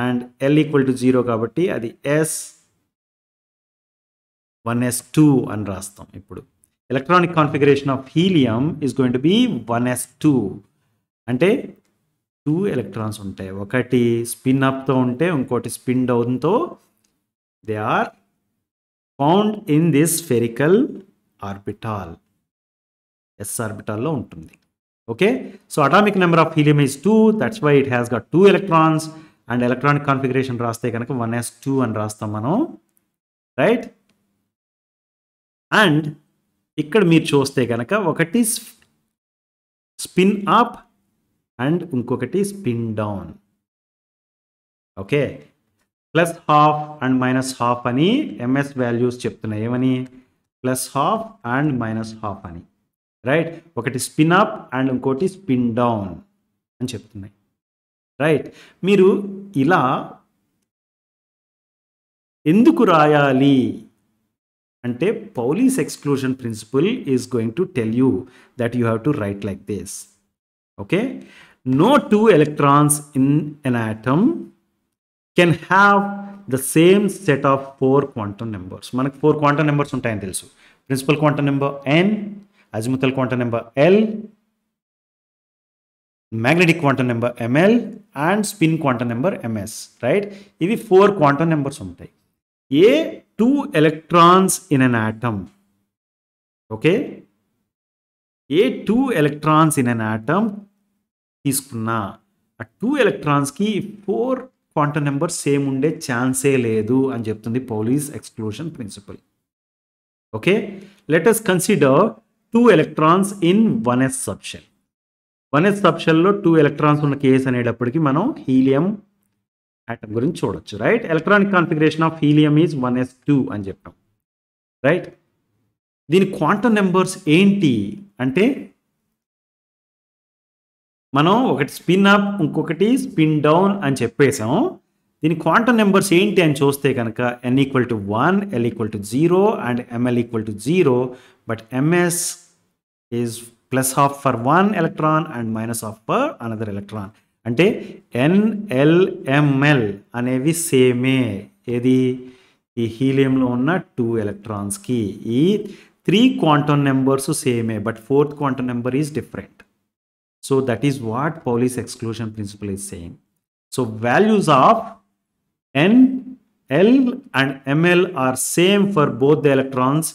అండ్ ఎల్ ఈక్వల్ టు 0 కాబట్టి అది S1s2 అని రాస్తాం. ఇప్పుడు electronic configuration of helium is going to be 1s2. అంటే 2 ఎలక్ట్రాన్స్ ఉంటాయి. ఒకటి స్పిన్ అప్తో ఉంటే ఇంకోటి స్పిన్ డౌన్తో. They are found in this spherical orbital, S ఆర్బిటాల్లో ఉంటుంది. Okay, so atomic number of helium is 2. That's why it has got 2 electrons. And electronic configuration రాస్తే కనుక 1s2 అని రాస్తాం మనం. రైట్? అండ్ ఇక్కడ మీరు చూస్తే కనుక ఒకటి స్పిన్ అప్ అండ్ ఇంకొకటి spin down. Okay, plus half and minus half అని ఎంఎస్ వాల్యూస్ చెప్తున్నాయి. ఏమని? Plus half and minus half అని, రైట్. ఒకటి స్పిన్ అప్ అండ్ ఇంకోటి స్పిన్ డౌన్ అని చెప్తున్నాయి, రైట్. మీరు ఇలా ఎందుకు రాయాలి అంటే Pauli's exclusion principle is going to tell you that you have to write like this. Okay, no two electrons in an atom can have the same set of 4 quantum numbers. మనకు 4 quantum numbers ఉంటాయని తెలుసు. Principal quantum number n, azimuthal quantum number l, magnetic quantum number ml and spin quantum number ms, right. ఇవి 4 quantum numbers ఉంటాయి. ఏ 2 electrons in an atom, okay, A 2 electrons in an atom తీసుకున్నా ఆ 2 electrons కి 4 quantum number same ఉండే ఛాన్సే లేదు అని చెప్తుంది Pauli's exclusion principle. Okay, let us consider 2 electrons in 1s subshell. 1s subshell లో 2 electrons ఉన్న కేస్ అనేటప్పటికి మనం హీలియం ఆటమ్ గురించి చూడొచ్చు, right. Electronic configuration of helium is 1s2 అని చెప్పాం, రైట్. దీని క్వాంటం నెంబర్స్ ఏంటి అంటే మనం ఒకటి స్పిన్ అప్ ఇంకొకటి స్పిన్ డౌన్ అని చెప్పేసాం. దీని క్వాంటం నెంబర్స్ ఏంటి అని చూస్తే కనుక n = 1, l = 0 and ml = 0, but ms is plus half for 1 electron and minus half for another electron. అంటే NLML అనేవి సేమే. ఏది? ఈ హీలియంలో ఉన్న 2 ఎలక్ట్రాన్స్కి ఈ 3 క్వాంటమ్ నెంబర్స్ సేమే, but 4th quantum number is different. So that is what Pauli's exclusion principle is saying. So values of N, L and ML are same for both the electrons.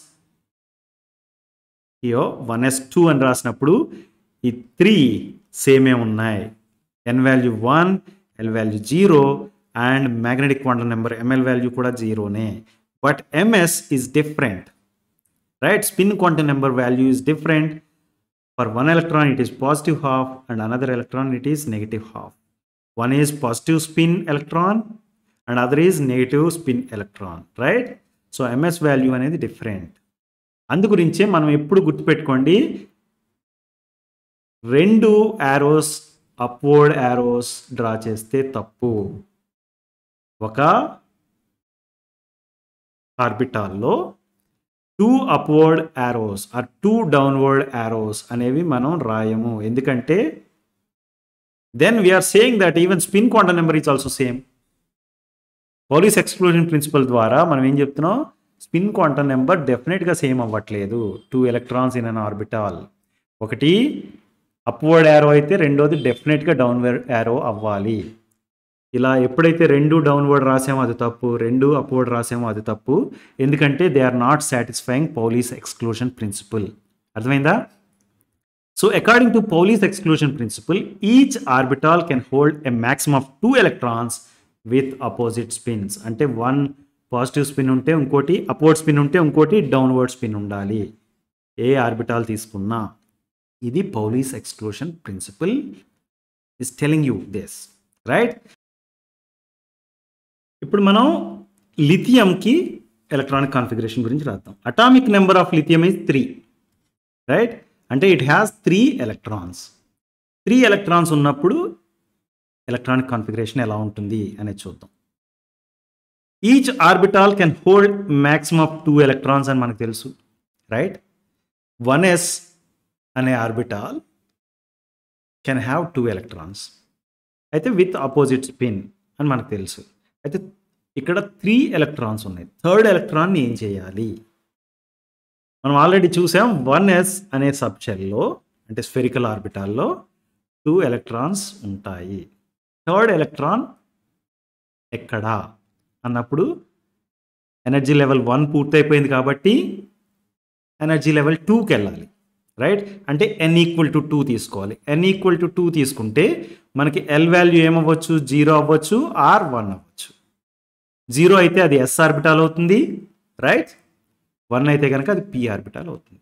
Here 1s2 అని రాసినప్పుడు ఈ 3 సేమే ఉన్నాయి. N value 1, L value 0 and magnetic quantum number ML value కూడా 0నే. But MS is different, right? Spin quantum number value is different. For one electron it is positive half and another electron it is negative half. One is positive spin electron and other is negative spin electron, right? So MS value అనేది different. అందు గురించే మనం ఎప్పుడు గుర్తుపెట్టుకోండి, 2 arrows upward arrows draw చేస్తే తప్పు. ఒక ఆర్బిటాల్లో 2 upward arrows or 2 downward arrows అనేవి మనం రాయము. ఎందుకంటే then we're saying that even spin quantum number is also same. Pauli's exclusion principle ద్వారా మనం ఏం చెప్తున్నాం? స్పిన్ క్వాంటమ్ నెంబర్ డెఫినెట్గా సేమ్ అవ్వట్లేదు. 2 ఎలక్ట్రాన్స్ ఇన్ అన్ ఆర్బిటాల్, ఒకటి అప్వర్డ్ యారో అయితే రెండోది డెఫినెట్గా డౌన్వర్డ్ యారో అవ్వాలి. ఇలా ఎప్పుడైతే 2 డౌన్వర్డ్ రాసామో అది తప్పు, 2 అప్వర్డ్ రాసామో అది తప్పు. ఎందుకంటే they are not satisfying Pauli's exclusion principle. అర్థమైందా? So according to Pauli's exclusion principle, each orbital can hold a maximum of 2 electrons with opposite spins. అంటే 1 పాజిటివ్ స్పిన్ ఉంటే ఇంకోటి అప్వర్డ్ స్పిన్ ఉంటే ఇంకోటి డౌన్వర్డ్ స్పిన్ ఉండాలి ఏ ఆర్బిటాల్ తీసుకున్నా. ఇది Pauli's exclusion principle is telling you this, right? ఇప్పుడు మనం లిథియంకి ఎలక్ట్రానిక్ కాన్ఫిగరేషన్ గురించి రాద్దాం. Atomic number of lithium is 3, right. అంటే ఇట్ హ్యాస్ 3 ఎలక్ట్రాన్స్. 3 ఎలక్ట్రాన్స్ ఉన్నప్పుడు ఎలక్ట్రానిక్ కాన్ఫిగరేషన్ ఎలా ఉంటుంది అనేది చూద్దాం. Each orbital can hold maximum of 2 electrons అని మనకు తెలుసు, రైట్. 1s అనే ఆర్బిటాల్ కెన్ హ్యావ్ 2 ఎలక్ట్రాన్స్ అయితే విత్ అపోజిట్ స్పిన్ అని మనకు తెలుసు. అయితే ఇక్కడ 3 ఎలక్ట్రాన్స్ ఉన్నాయి. 3rd ఎలక్ట్రాన్ని ఏం చేయాలి? మనం ఆల్రెడీ చూసాం 1s అనే సబ్షెల్లో అంటే స్ఫెరికల్ ఆర్బిటాల్లో 2 ఎలక్ట్రాన్స్ ఉంటాయి. 3rd ఎలక్ట్రాన్ ఎక్కడా అన్నప్పుడు ఎనర్జీ లెవెల్ 1 పూర్తయిపోయింది కాబట్టి ఎనర్జీ లెవెల్ 2కి వెళ్ళాలి, రైట్. అంటే n = 2 తీసుకోవాలి. n = 2 తీసుకుంటే మనకి L వాల్యూ ఏమవ్వచ్చు? 0 అవ్వచ్చు ఆర్ 1 అవ్వచ్చు. 0 అయితే అది s ఆర్బిటాల్ అవుతుంది, రైట్. 1 అయితే కనుక అది p ఆర్బిటాల్ అవుతుంది.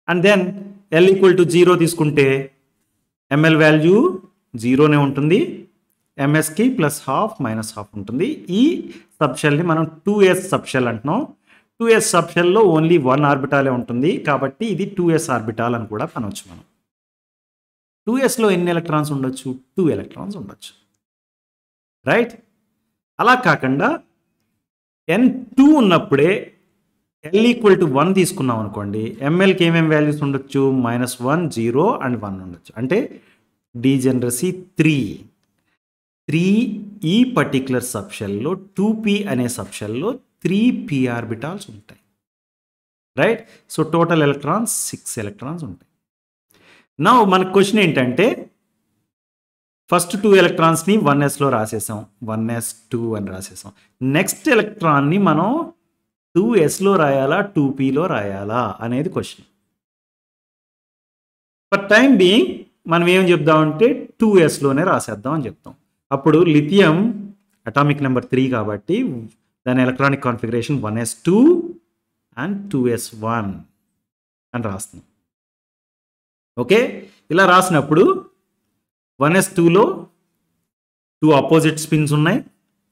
అండ్ దెన్ L = 0 తీసుకుంటే ml వాల్యూ 0నే ఉంటుంది, ఎంఎస్కి ప్లస్ హాఫ్ మైనస్ హాఫ్ ఉంటుంది. ఈ సబ్షెల్ని మనం 2s సబ్షెల్ అంటున్నాం. 2s సబ్షెల్లో ఓన్లీ 1 ఆర్బిటాలే ఉంటుంది కాబట్టి ఇది 2s ఆర్బిటాల్ అని కూడా అనవచ్చు మనం. 2sలో ఎన్ని ఎలక్ట్రాన్స్ ఉండొచ్చు? 2 ఎలక్ట్రాన్స్ ఉండొచ్చు, రైట్. అలా కాకుండా n2 ఉన్నప్పుడే L ఈక్వల్ టు 1 తీసుకున్నాం అనుకోండి, ఎంఎల్కి ఏమేమి వాల్యూస్ ఉండొచ్చు? -1, 0 అండ్ 1 ఉండొచ్చు. అంటే డీజనరసీ 3 ఈ పర్టిక్యులర్ సబ్షెల్లో 2p అనే సబ్షెల్లో 3p ఆర్బిటాల్స్ ఉంటాయి, right. So total electrons 6 electrons ఉంటాయి. నా మన క్వశ్చన్ ఏంటంటే ఫస్ట్ 2 ఎలక్ట్రాన్స్ని 1sలో రాసేసాం, 1s2 అని రాసేసాం. నెక్స్ట్ ఎలక్ట్రాన్ని మనం 2sలో రాయాలా 2pలో రాయాలా అనేది క్వశ్చన్. ఫర్ టైం బీయింగ్ మనం ఏం చెప్దామంటే 2sలోనే రాసేద్దాం అని చెప్తాం. అప్పుడు లిథియం అటామిక్ నెంబర్ 3 కాబట్టి దాని electronic configuration 1s2 and 2s1 అని రాస్తున్నాం. ఓకే, ఇలా రాసినప్పుడు 1s2లో 2 ఆపోజిట్ స్పిన్స్ ఉన్నాయి,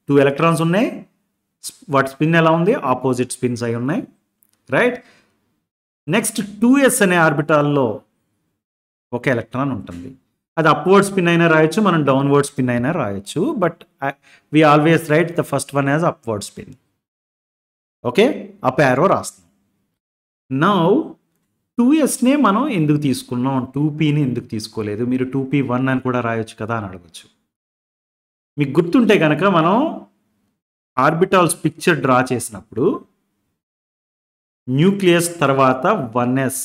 2 ఎలక్ట్రాన్స్ ఉన్నాయి. వాటి స్పిన్ ఎలా ఉంది? ఆపోజిట్ స్పిన్స్ అయి ఉన్నాయి, రైట్. నెక్స్ట్ 2s అనే ఆర్బిటాల్లో ఒక ఎలక్ట్రాన్ ఉంటుంది. అది అప్వర్డ్ స్పిన్ అయినా రాయొచ్చు, మనం డౌన్వర్డ్ స్పిన్ అయినా రాయొచ్చు. But we always write the first one as upward spin. Okay, up arrow రాస్తాం. నౌ 2sనే మనం ఎందుకు తీసుకున్నాం, 2pని ఎందుకు తీసుకోలేదు? మీరు 2p1 అని కూడా రాయొచ్చు కదా అని అడగచ్చు. మీకు గుర్తుంటే కనుక మనం ఆర్బిటాల్స్ పిక్చర్ డ్రా చేసినప్పుడు న్యూక్లియస్ తర్వాత 1s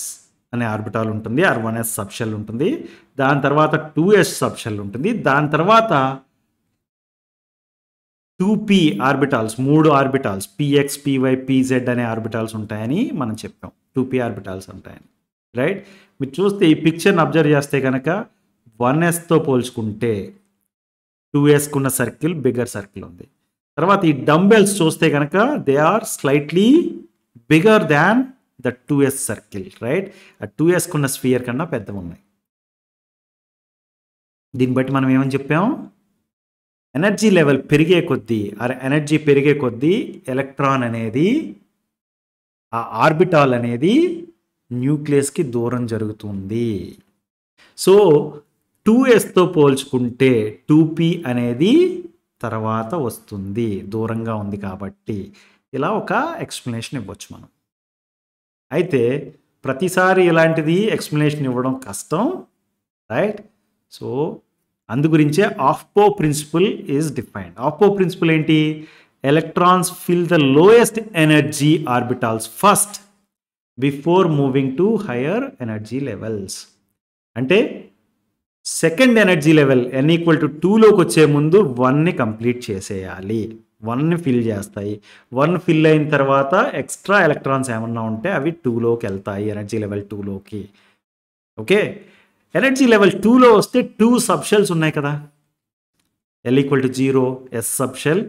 అనే ఆర్బిటాల్ ఉంటుంది, ఆర్ 1s సబ్షెల్ ఉంటుంది. దాని తర్వాత 2s సబ్షెల్ ఉంటుంది. దాని తర్వాత 2p orbitals, 3 orbitals px, py, pz అనే ఆర్బిటాల్స్ ఉంటాయని మనం చెప్పాం. 2p ఆర్బిటాల్స్ ఉంటాయని, రైట్. మీరు చూస్తే ఈ పిక్చర్ని అబ్జర్వ్ చేస్తే కనుక 1sతో పోల్చుకుంటే 2sకు ఉన్న సర్కిల్ బిగ్గర్ సర్కిల్ ఉంది. తర్వాత ఈ డంబెల్స్ చూస్తే కనుక they are slightly bigger than the 2s circle, right. ఆ 2sకు ఉన్న స్ఫియర్ కన్నా పెద్దవి ఉన్నాయి. దీన్ని బట్టి మనం ఏమని చెప్పాం? ఎనర్జీ లెవెల్ పెరిగే కొద్దీ, ఎనర్జీ పెరిగే కొద్దీ ఎలక్ట్రాన్ అనేది, ఆ ఆర్బిటాల్ అనేది న్యూక్లియస్కి దూరం జరుగుతుంది. సో 2sతో పోల్చుకుంటే 2p అనేది తర్వాత వస్తుంది, దూరంగా ఉంది కాబట్టి. ఇలా ఒక ఎక్స్ప్లెనేషన్ ఇవ్వచ్చు మనం. అయితే ప్రతిసారి ఇలాంటిది ఎక్స్ప్లెనేషన్ ఇవ్వడం కష్టం, రైట్. సో అందుగురించే Aufbau principle is defined. Aufbau principle ఏంటి? Electrons fill the lowest energy orbitals first before moving to higher energy levels. అంటే second energy level n equal to 2లోకి వచ్చే ముందు 1ని కంప్లీట్ చేసేయాలి. 1ని ఫిల్ చేస్తాయి. 1 ఫిల్ అయిన తర్వాత ఎక్స్ట్రా ఎలక్ట్రాన్స్ ఏమన్నా ఉంటే అవి 2లోకి వెళ్తాయి, ఎనర్జీ లెవెల్ 2లోకి. ఓకే, ఎనర్జీ లెవెల్ 2లో వస్తే 2 సబ్షెల్స్ ఉన్నాయి కదా, L equal to 0 S subshell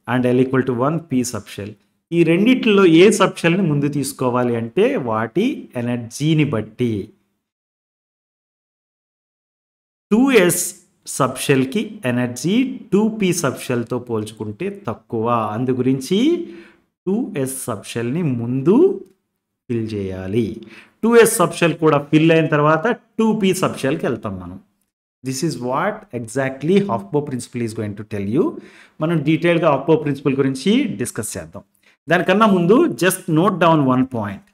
and L equal to 1 P subshell. ఈ రెండిట్లో ఏ సబ్షెల్ని ముందు తీసుకోవాలి అంటే వాటి ఎనర్జీని బట్టి 2s సబ్షెల్కి ఎనర్జీ 2p సబ్షెల్తో పోల్చుకుంటే తక్కువ. అందు గురించి 2s సబ్షెల్ని ముందు ఫిల్ చేయాలి. 2s సబ్షెల్ కూడా ఫిల్ అయిన తర్వాత 2p సబ్షెల్కి వెళ్తాం మనం. This is what exactly Aufbau principle is going to tell you. మనం డీటెయిల్గా హాఫ్బో ప్రిన్సిపల్ గురించి డిస్కస్ చేద్దాం. దానికన్నా ముందు just note down one point.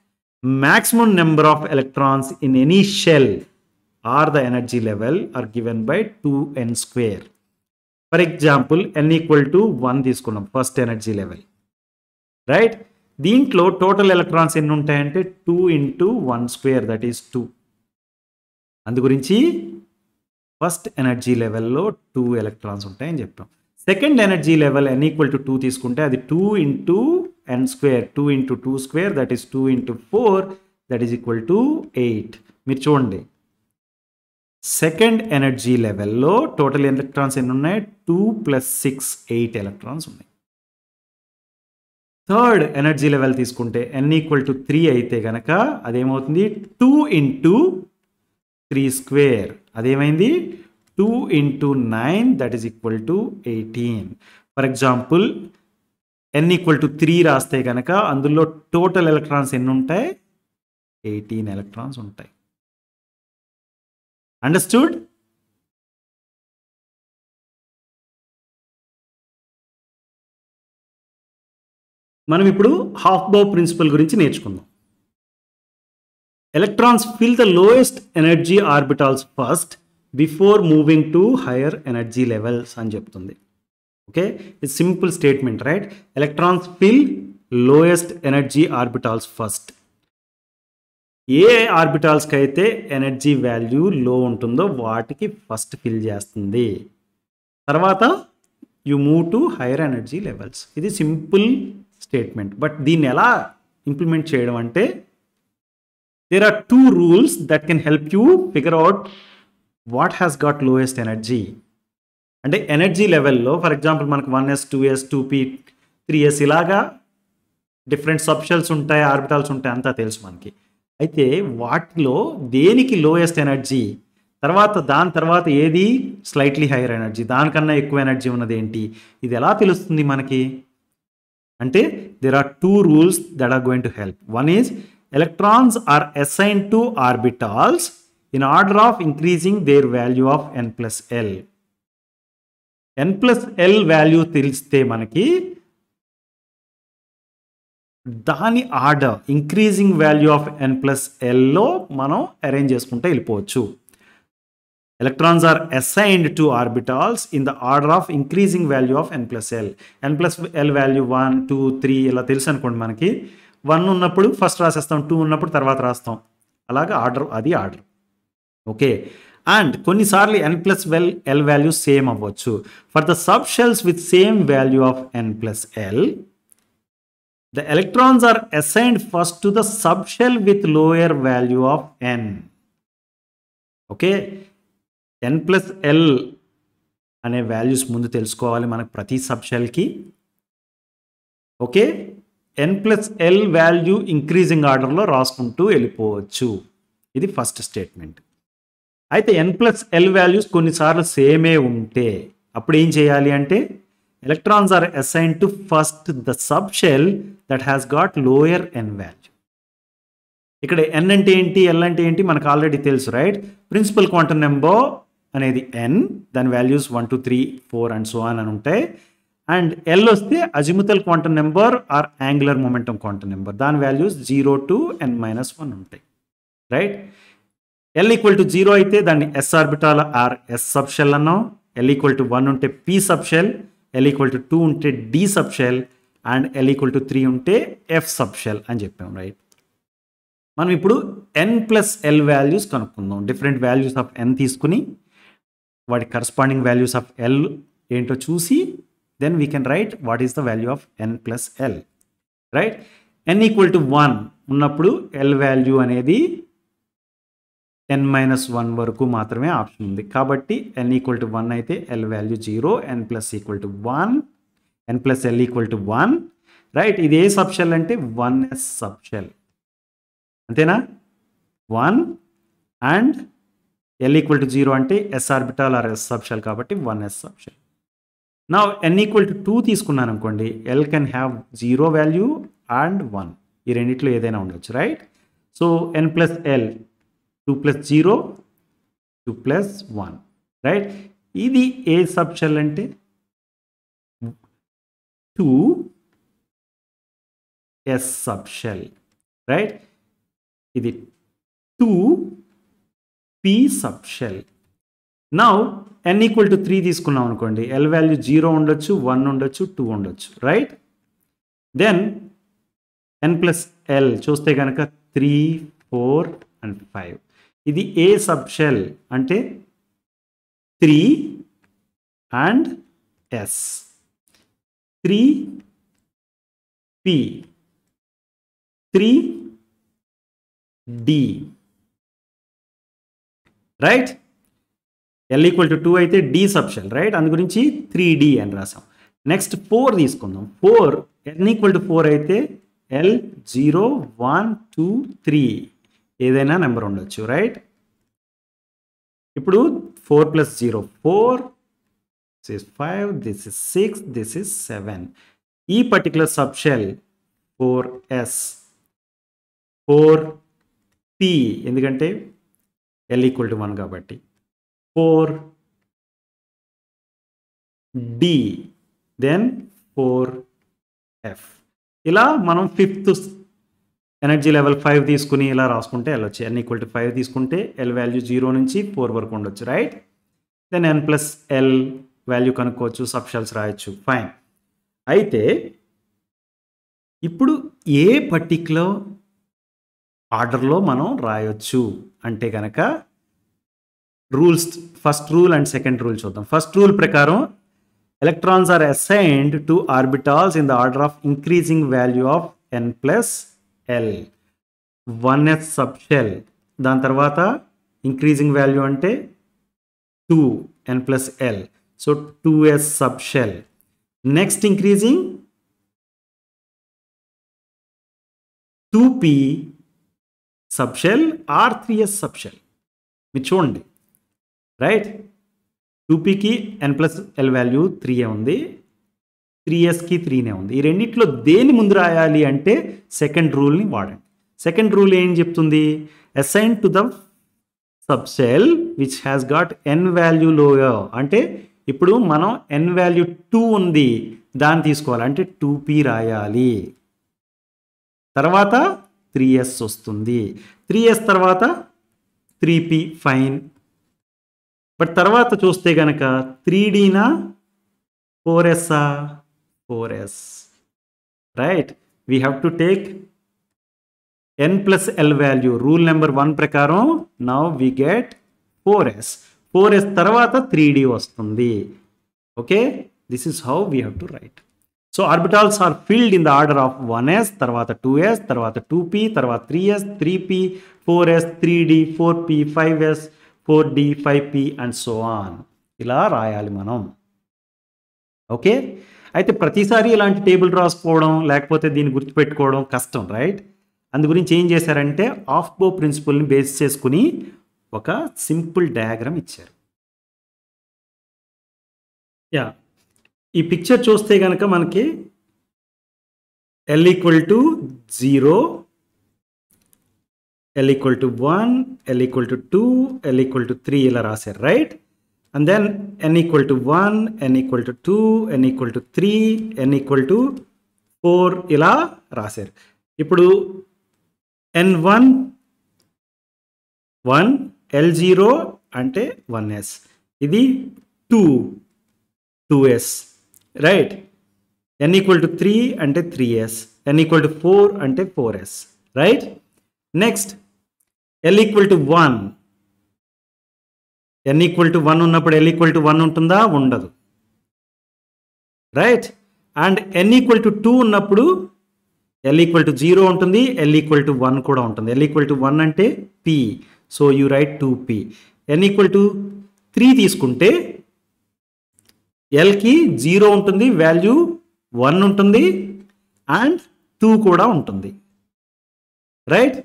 Maximum number of electrons in any shell or the energy level are given by 2n square. For example, n equal to 1 తీసుకున్నాం first energy level, right. దీంట్లో total electrons ఎన్ని ఉంటాయంటే 2 into 1 square, that is 2. అందు గురించి first energy లెవెల్లో 2 electrons ఉంటాయని చెప్పాం. Second energy level n equal to 2 తీసుకుంటే అది 2 into n square, 2 into 2 square, that is 2 into 4, that is equal to 8. మీరు చూడండి, సెకండ్ ఎనర్జీ లెవెల్లో టోటల్ ఎలక్ట్రాన్స్ ఎన్ని ఉన్నాయి? 2 + 6 8 ఎలక్ట్రాన్స్ ఉన్నాయి. థర్డ్ ఎనర్జీ లెవెల్ తీసుకుంటే n ఈక్వల్ టు 3 అయితే కనుక అదేమవుతుంది? 2 into 3 square, అదేమైంది 2 into 9 that is equal to 18. For example, n equal to 3 రాస్తే కనుక అందులో టోటల్ ఎలక్ట్రాన్స్ ఎన్ని ఉంటాయి? 18 ఎలక్ట్రాన్స్ ఉంటాయి. అండర్స్టూడ్? మనం ఇప్పుడు హాఫ్బౌ ప్రిన్సిపల్ గురించి నేర్చుకుందాం. Electrons fill the lowest energy orbitals first before moving to higher energy levels అని చెప్తుంది. Okay, it's simple statement, right? Electrons fill lowest energy orbitals first. ఏ ఆర్బిటాల్స్కి అయితే ఎనర్జీ వాల్యూ లో ఉంటుందో వాటికి ఫస్ట్ ఫిల్ చేస్తుంది, తర్వాత you move to hire energy levels. ఇది simple statement. But దీన్ని ఎలా ఇంప్లిమెంట్ చేయడం అంటే, there are two rules that can help you figure out what has got lowest energy. అంటే ఎనర్జీ లెవెల్లో ఫర్ ఎగ్జాంపుల్ మనకు 1s 2s 2p 3s ఇలాగా different subshells ఉంటాయి, ఆర్బిటాల్స్ ఉంటాయి, అంతా తెలుసు మనకి. అయితే వాటిలో దేనికి లోయెస్ట్ ఎనర్జీ, దాని తర్వాత ఏది స్లైట్లీ హైయర్ ఎనర్జీ, దానికన్నా ఎక్కువ ఎనర్జీ ఉన్నది ఏంటి, ఇది ఎలా తెలుస్తుంది మనకి అంటే, there are two rules that are going to help. One is electrons are assigned to orbitals in order of increasing their value of n plus l. n plus l value తెలిస్తే మనకి దాని order increasing value of n plus lలో మనం arrange చేసుకుంటే వెళ్ళిపోవచ్చు. Electrons are assigned to orbitals in the order of increasing value of n plus l. n plus l value 1 2 3 ఇలా తెలుసు అనుకోండి. మనకి 1 ఉన్నప్పుడు ఫస్ట్ రాసేస్తాం, 2 ఉన్నప్పుడు తర్వాత రాస్తాం, అలాగా ఆర్డర్, అది ఆర్డర్. ఓకే, అండ్ కొన్నిసార్లు n plus l value same అవ్వచ్చు. For the sub shells with same value of n plus l, the electrons are assigned first to the subshell with lower value of n. Okay, n plus l అనే values ముందు తెలుసుకోవాలి మనకు ప్రతి సబ్షెల్కి. Okay, n plus l value increasing ఆర్డర్లో రాసుకుంటూ వెళ్ళిపోవచ్చు. ఇది ఫస్ట్ స్టేట్మెంట్. అయితే n plus l వాల్యూస్ కొన్నిసార్లు సేమే ఉంటే అప్పుడు ఏం చేయాలి అంటే, electrons are assigned to first the sub shell that has got lower n value. ఇక్కడ n అంటే ఏంటి, l అంటే ఏంటి మనకు ఆల్రెడీ తెలుసు, రైట్? ప్రిన్సిపల్ క్వాంటమ్ నెంబర్ అనేది n, దాని వాల్యూస్ 1 2 3 4 అండ్ సో ఆన్ అని ఉంటాయి. అండ్ l వస్తే azimuthal quantum number or angular momentum quantum number, దాని వాల్యూస్ 0 to n-1 ఉంటాయి, రైట్? l ఈక్వల్ టు 0 అయితే దాన్ని s orbital or s sub shell అన్నాం. l ఈక్వల్ టు 1 ఉంటే p sub shell, l equal to 2 ఉంటే d sub shell, and l equal to 3 ఉంటే f sub shell అని చెప్పాం, right? మనం ఇప్పుడు n plus l వాల్యూస్ కనుక్కుందాం. డిఫరెంట్ వాల్యూస్ ఆఫ్ n తీసుకుని వాటి కరస్పాండింగ్ వాల్యూస్ ఆఫ్ l ఏంటో చూసి then we can write what is the value of n plus l, right? n equal to 1 ఉన్నప్పుడు l వాల్యూ అనేది n-1 వరకు మాత్రమే option ఉంది. కాబట్టి n equal to 1 అయితే l value 0, n plus equal to 1, n plus l equal to 1, right? ఇది ఏ sub shell అంటే 1s sub shell, అంతేనా? 1 అండ్ l equal to 0 అంటే s orbital or s sub shell, కాబట్టి 1s sub shell. Now n equal to 2 తీసుకున్నాను అనుకోండి, l can have 0 value and 1, ఈ రెండిట్లో ఏదైనా ఉండొచ్చు, right? So n plus l 2 plus 0 2 plus 1, right? ఇది ఏ సబ్ షెల్ అంటే 2s సబ్ షెల్, రైట్? ఇది 2p sub shell. Now n equal to 3 తీసుకున్నాం అనుకోండి, l వాల్యూ 0 ఉండొచ్చు, 1 ఉండొచ్చు, 2 ఉండొచ్చు, right? Then n plus l చూస్తే కనుక 3 4 అండ్ 5. ఇది ఏ సబ్ షెల్ అంటే 3 and s, 3p 3d, right? l equal to 2 అయితే d సబ్ షెల్, రైట్? అందు గురించి 3d అని రాసాం. నెక్స్ట్ 4 తీసుకుందాం. 4 n ఈక్వల్ టు 4 అయితే l 0 1 2 3 ఏదైనా నెంబర్ ఉండొచ్చు, రైట్? ఇప్పుడు 4 + 0 4, this is 5, this is 6, this is 7. ఈ particular sub shell 4s 4p ఎందుకంటే l = 1 కాబట్టి 4d దెన్ 4f. ఇలా మనం 5th ఎనర్జీ లెవెల్ 5 తీసుకుని ఇలా రాసుకుంటే వెళ్ళొచ్చు. n = 5 తీసుకుంటే l వాల్యూ 0 నుంచి 4 వరకు ఉండొచ్చు, right? Then n + l value కనుక్కోవచ్చు, సబ్ షెల్స్ రాయొచ్చు, ఫైన్. అయితే ఇప్పుడు ఏ పర్టిక్యులర్ ఆర్డర్లో మనం రాయొచ్చు అంటే కనుక rules, first rule and second rule చూద్దాం. ఫస్ట్ రూల్ ప్రకారం electrons are assigned to orbitals in the order of increasing value of n plus l. 1s sub shell, దాని తర్వాత ఇంక్రీజింగ్ వాల్యూ అంటే 2n plus l, so 2s sub shell. Next increasing 2p sub shell or 3s sub shell. మీరు చూడండి, right? 2pకి n + l వాల్యూ 3 ఉంది, 3sకి 3 ఉంది. ఈ రెండిట్లో దేని ముందు రాయాలి అంటే సెకండ్ రూల్ని వాడండి. సెకండ్ రూల్ ఏం చెప్తుంది? Assign to the sub shell which has got n value lower. అంటే ఇప్పుడు మనం n వాల్యూ 2 ఉంది, దాన్ని తీసుకోవాలి అంటే 2p రాయాలి. తర్వాత 3s వస్తుంది, 3s తర్వాత 3p, ఫైన్. బట్ తర్వాత చూస్తే కనుక 3dనా 4sఆ? 4s, right? We have to take n + l value. Rule number 1 ప్రకారం now we get 4s. 4s తర్వాత 3d వస్తుంది. Okay, this is how we have to write. So orbitals are filled in the order of 1s, తర్వాత 2s, తర్వాత 2p, తర్వాత 3s, 3p, 4s, 3d, 4p, 5s, 4d, 5p and so on. ఇలా రాయాలి మనం. Okay, అయితే ప్రతిసారి ఇలాంటి table రాసుకోవడం లేకపోతే దీన్ని గుర్తుపెట్టుకోవడం కష్టం, రైట్? అందు గురించి ఏం చేశారంటే ఆఫ్బో ప్రిన్సిపల్ని బేస్ చేసుకుని ఒక సింపుల్ డయాగ్రామ్ ఇచ్చారు. యా, ఈ పిక్చర్ చూస్తే కనుక మనకి l = 0, l = 1, l = 2, l = 3 ఇలా రాశారు, right? And then n = 1, n = 2, n = 3, n = 4 ఇలా రాశారు. ఇప్పుడు n1 1, l0 అంటే 1s, ఇది 2s, రైట్? n = 3 అంటే 3s, n = 4 అంటే 4s, right? Next l = 1, n = 1 ఉన్నప్పుడు l = 1 ఉంటుందా? ఉండదు, రైట్? అండ్ n = 2 ఉన్నప్పుడు l = 0 ఉంటుంది, l = 1 కూడా ఉంటుంది. l = 1 అంటే p, so you right 2p. n = 3 తీసుకుంటే lకి 0 ఉంటుంది, వాల్యూ 1 ఉంటుంది అండ్ 2 కూడా ఉంటుంది, రైట్?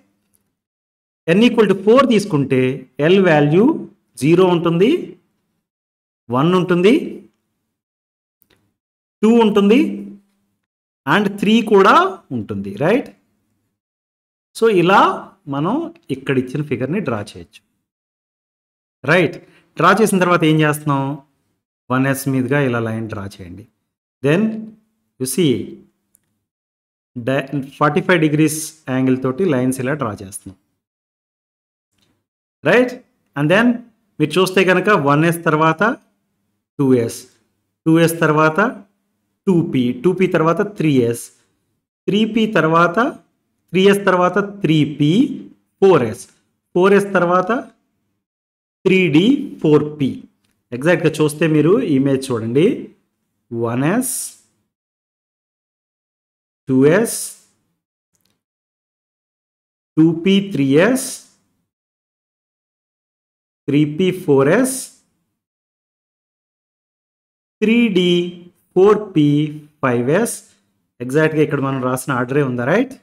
n = 4 తీసుకుంటే l వాల్యూ 0 ఉంటుంది, 1 ఉంటుంది, 2 ఉంటుంది అండ్ 3 కూడా ఉంటుంది, రైట్? సో ఇలా మనం ఇక్కడ ఇచ్చిన ఫిగర్ని డ్రా చేయొచ్చు, రైట్? డ్రా చేసిన తర్వాత ఏం చేస్తున్నాం? 1s మీదుగా ఇలా లైన్ డ్రా చేయండి. Then you see 45 degrees angle తోటి లైన్స్ ఇలా డ్రా చేస్తున్నాం, రైట్? అండ్ దెన్ మీరు చూస్తే కనుక 1s తర్వాత 2s, 2s తర్వాత 2p, 2p తర్వాత 3s, 3p తర్వాత 3s తర్వాత 3p, 4s, 4s తర్వాత 3d, 4p. ఎగ్జాక్ట్గా చూస్తే మీరు ఇమేజ్ చూడండి, 1s, 2s, 2p, 3s, 3p, 4s, 3d, 4p, 5s. ఎగ్జాక్ట్గా ఇక్కడ మనం రాసిన ఆర్డరే ఉందా, రైట్?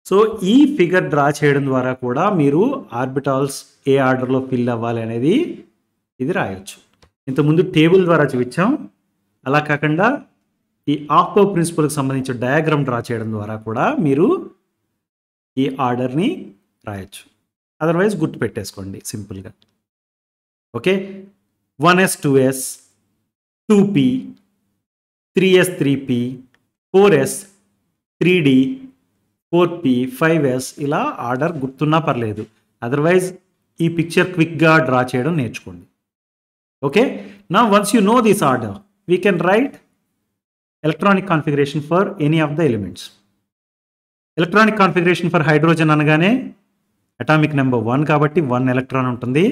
సో ఈ ఫిగర్ డ్రా చేయడం ద్వారా కూడా మీరు ఆర్బిటాల్స్ ఏ ఆర్డర్లో ఫిల్ అవ్వాలి అనేది ఇది రాయొచ్చు. ఇంతకుముందు టేబుల్ ద్వారా చూపించాం, అలా కాకుండా ఈ ఆఫ్కో ప్రిన్సిపల్కి సంబంధించిన డయాగ్రామ్ డ్రా చేయడం ద్వారా కూడా మీరు ఈ ఆర్డర్ని రాయొచ్చు. అదర్వైజ్ గుర్తు పెట్టేసుకోండి సింపుల్గా. Okay, 1s 2s 2p 3s 3p 4s 3d 4p 5s ఇలా ఆర్డర్ గుర్తున్నా పర్లేదు. అదర్వైజ్ ఈ పిక్చర్ క్విక్గా డ్రా చేయడం నేర్చుకోండి. ఓకే, నా once you know this order we can write electronic configuration for any of the elements. Electronic configuration for hydrogen అనగానే atomic number 1 కాబట్టి 1 electron ఉంటుంది.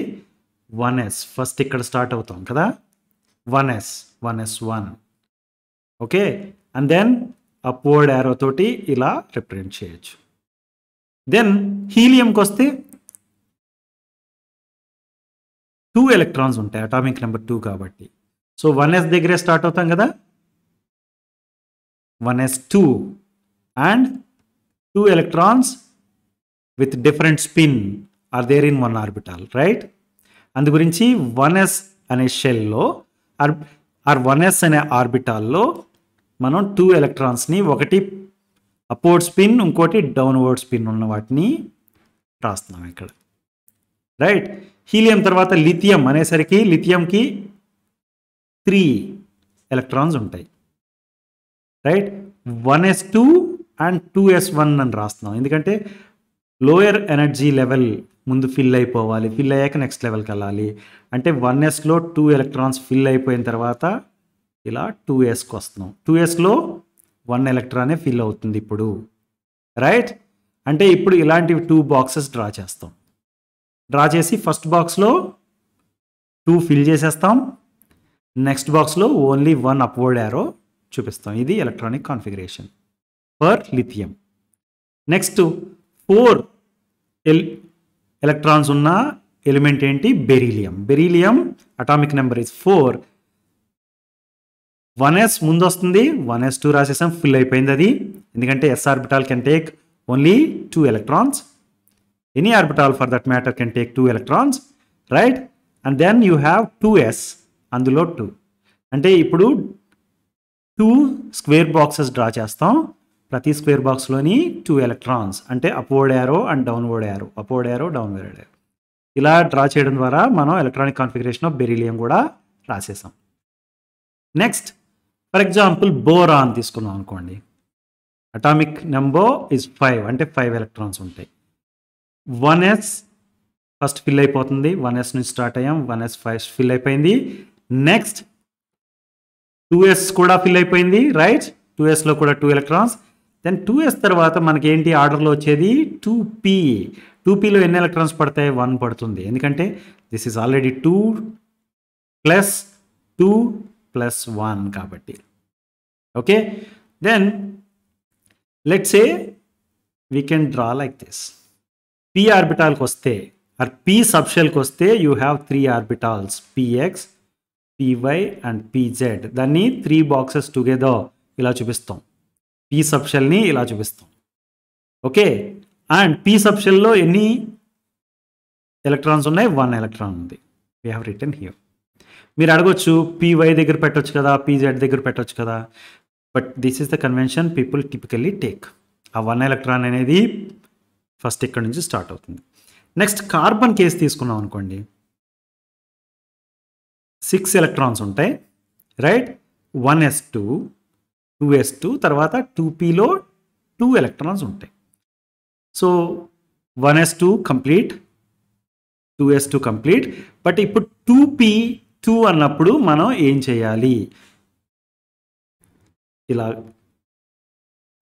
1s ఫస్ట్ ఇక్కడ స్టార్ట్ అవుతాం కదా, 1s1. Okay, and then upward arrow తోటి ఇలా represent చేయొచ్చు. Then హీలియంకి వస్తే 2 ఎలక్ట్రాన్స్ ఉంటాయి, అటామిక్ నెంబర్ 2 కాబట్టి. సో 1s దగ్గరే స్టార్ట్ అవుతాం కదా, 1s2 and 2 electrons with different spin are there in one orbital, right? అందు గురించి 1s అనే షెల్లో ఆర్ 1s అనే ఆర్బిటాల్లో మనం 2 ఎలక్ట్రాన్స్ని, ఒకటి అప్వర్డ్ స్పిన్ ఇంకోటి డౌన్వర్డ్ స్పిన్ ఉన్న వాటిని రాస్తున్నాం ఇక్కడ, రైట్? హీలియం తర్వాత లిథియం అనేసరికి లిథియంకి 3 ఎలక్ట్రాన్స్ ఉంటాయి, రైట్? 1s2 అండ్ 2s1 అని రాస్తున్నాం, ఎందుకంటే లోయర్ ఎనర్జీ లెవెల్ ముందు ఫిల్ అయిపోవాలి, ఫిల్ అయ్యాక నెక్స్ట్ లెవెల్కి వెళ్ళాలి. అంటే 1sలో 2 ఎలక్ట్రాన్స్ ఫిల్ అయిపోయిన తర్వాత ఇలా 2sకి వస్తున్నాం, 2sలో 1 ఎలక్ట్రానే ఫిల్ అవుతుంది ఇప్పుడు, రైట్? అంటే ఇప్పుడు ఇలాంటివి 2 బాక్సెస్ డ్రా చేస్తాం. డ్రా చేసి ఫస్ట్ బాక్స్లో 2 ఫిల్ చేసేస్తాం, నెక్స్ట్ బాక్స్లో ఓన్లీ 1 అప్వర్డ్ యారో చూపిస్తాం. ఇది electronic configuration for lithium. Next 4 electrons ఉన్న ఎలిమెంట్ ఏంటి? Beryllium. Beryllium atomic number is 4. 1s ముందు వస్తుంది, 1s2 రాసేసాం, ఫిల్ అయిపోయింది అది, ఎందుకంటే s ఆర్బిటాల్ can take only 2 electrons. Any orbital for that matter can take 2 electrons, right? And then you have 2s, అందులో 2. అంటే ఇప్పుడు 2 స్క్వేర్ బాక్సెస్ డ్రా చేస్తాం, ప్రతి స్క్వేర్ బాక్స్లోని 2 ఎలక్ట్రాన్స్, అంటే upward arrow and downward arrow, upward arrow downward arrow. ఇలా draw చేయడం ద్వారా మనం ఎలక్ట్రానిక్ కాన్ఫిగరేషన్ ఆఫ్ బెరీలియం కూడా రాసేసాం. నెక్స్ట్ ఫర్ ఎగ్జాంపుల్ బోరాన్ తీసుకున్నాం అనుకోండి, అటామిక్ నెంబర్ ఇస్ 5, అంటే 5 ఎలక్ట్రాన్స్ ఉంటాయి. 1s ఫస్ట్ ఫిల్ అయిపోతుంది, 1s నుంచి స్టార్ట్ అయ్యాం, 1s ఫస్ట్ ఫిల్ అయిపోయింది. నెక్స్ట్ 2s కూడా ఫిల్ అయిపోయింది, రైట్? 2sలో కూడా 2 ఎలక్ట్రాన్స్. దెన్ 2s తర్వాత మనకి ఏంటి ఆర్డర్లో వచ్చేది? 2p. 2pలో ఎన్ని ఎలక్ట్రాన్స్ పడతాయి? 1 పడుతుంది, ఎందుకంటే దిస్ ఈజ్ ఆల్రెడీ 2 + 2 + 1 కాబట్టి. Okay, then let's say we can draw like this. p ఆర్బిటాల్కి వస్తే ఆర్ p సబ్షెల్కి వస్తే you have 3 orbitals, px py and pz. దాన్ని 3 బాక్సెస్ టుగెదర్ ఇలా చూపిస్తాం, p సబ్షెల్ని ఇలా చూపిస్తాం. ఓకే, అండ్ p సబ్షెల్లో ఎన్ని ఎలక్ట్రాన్స్ ఉన్నాయి? 1 ఎలక్ట్రాన్ ఉంది, వీ హ్యావ్ రిటన్ హియర్. మీరు అడగొచ్చు py దగ్గర పెట్టొచ్చు కదా, pz దగ్గర పెట్టొచ్చు కదా, but this is the convention people typically take. ఆ 1 ఎలక్ట్రాన్ అనేది ఫస్ట్ ఇక్కడ నుంచి స్టార్ట్ అవుతుంది. నెక్స్ట్ కార్బన్ కేసు తీసుకున్నాం అనుకోండి, 6 ఎలక్ట్రాన్స్ ఉంటాయి, రైట్? 1s2 2s2 తర్వాత 2pలో 2 ఎలక్ట్రాన్స్ ఉంటాయి. So 1s2 complete, 2s2 complete. But ఇప్పుడు 2p2 అన్నప్పుడు మనం ఏం చేయాలి? ఇలా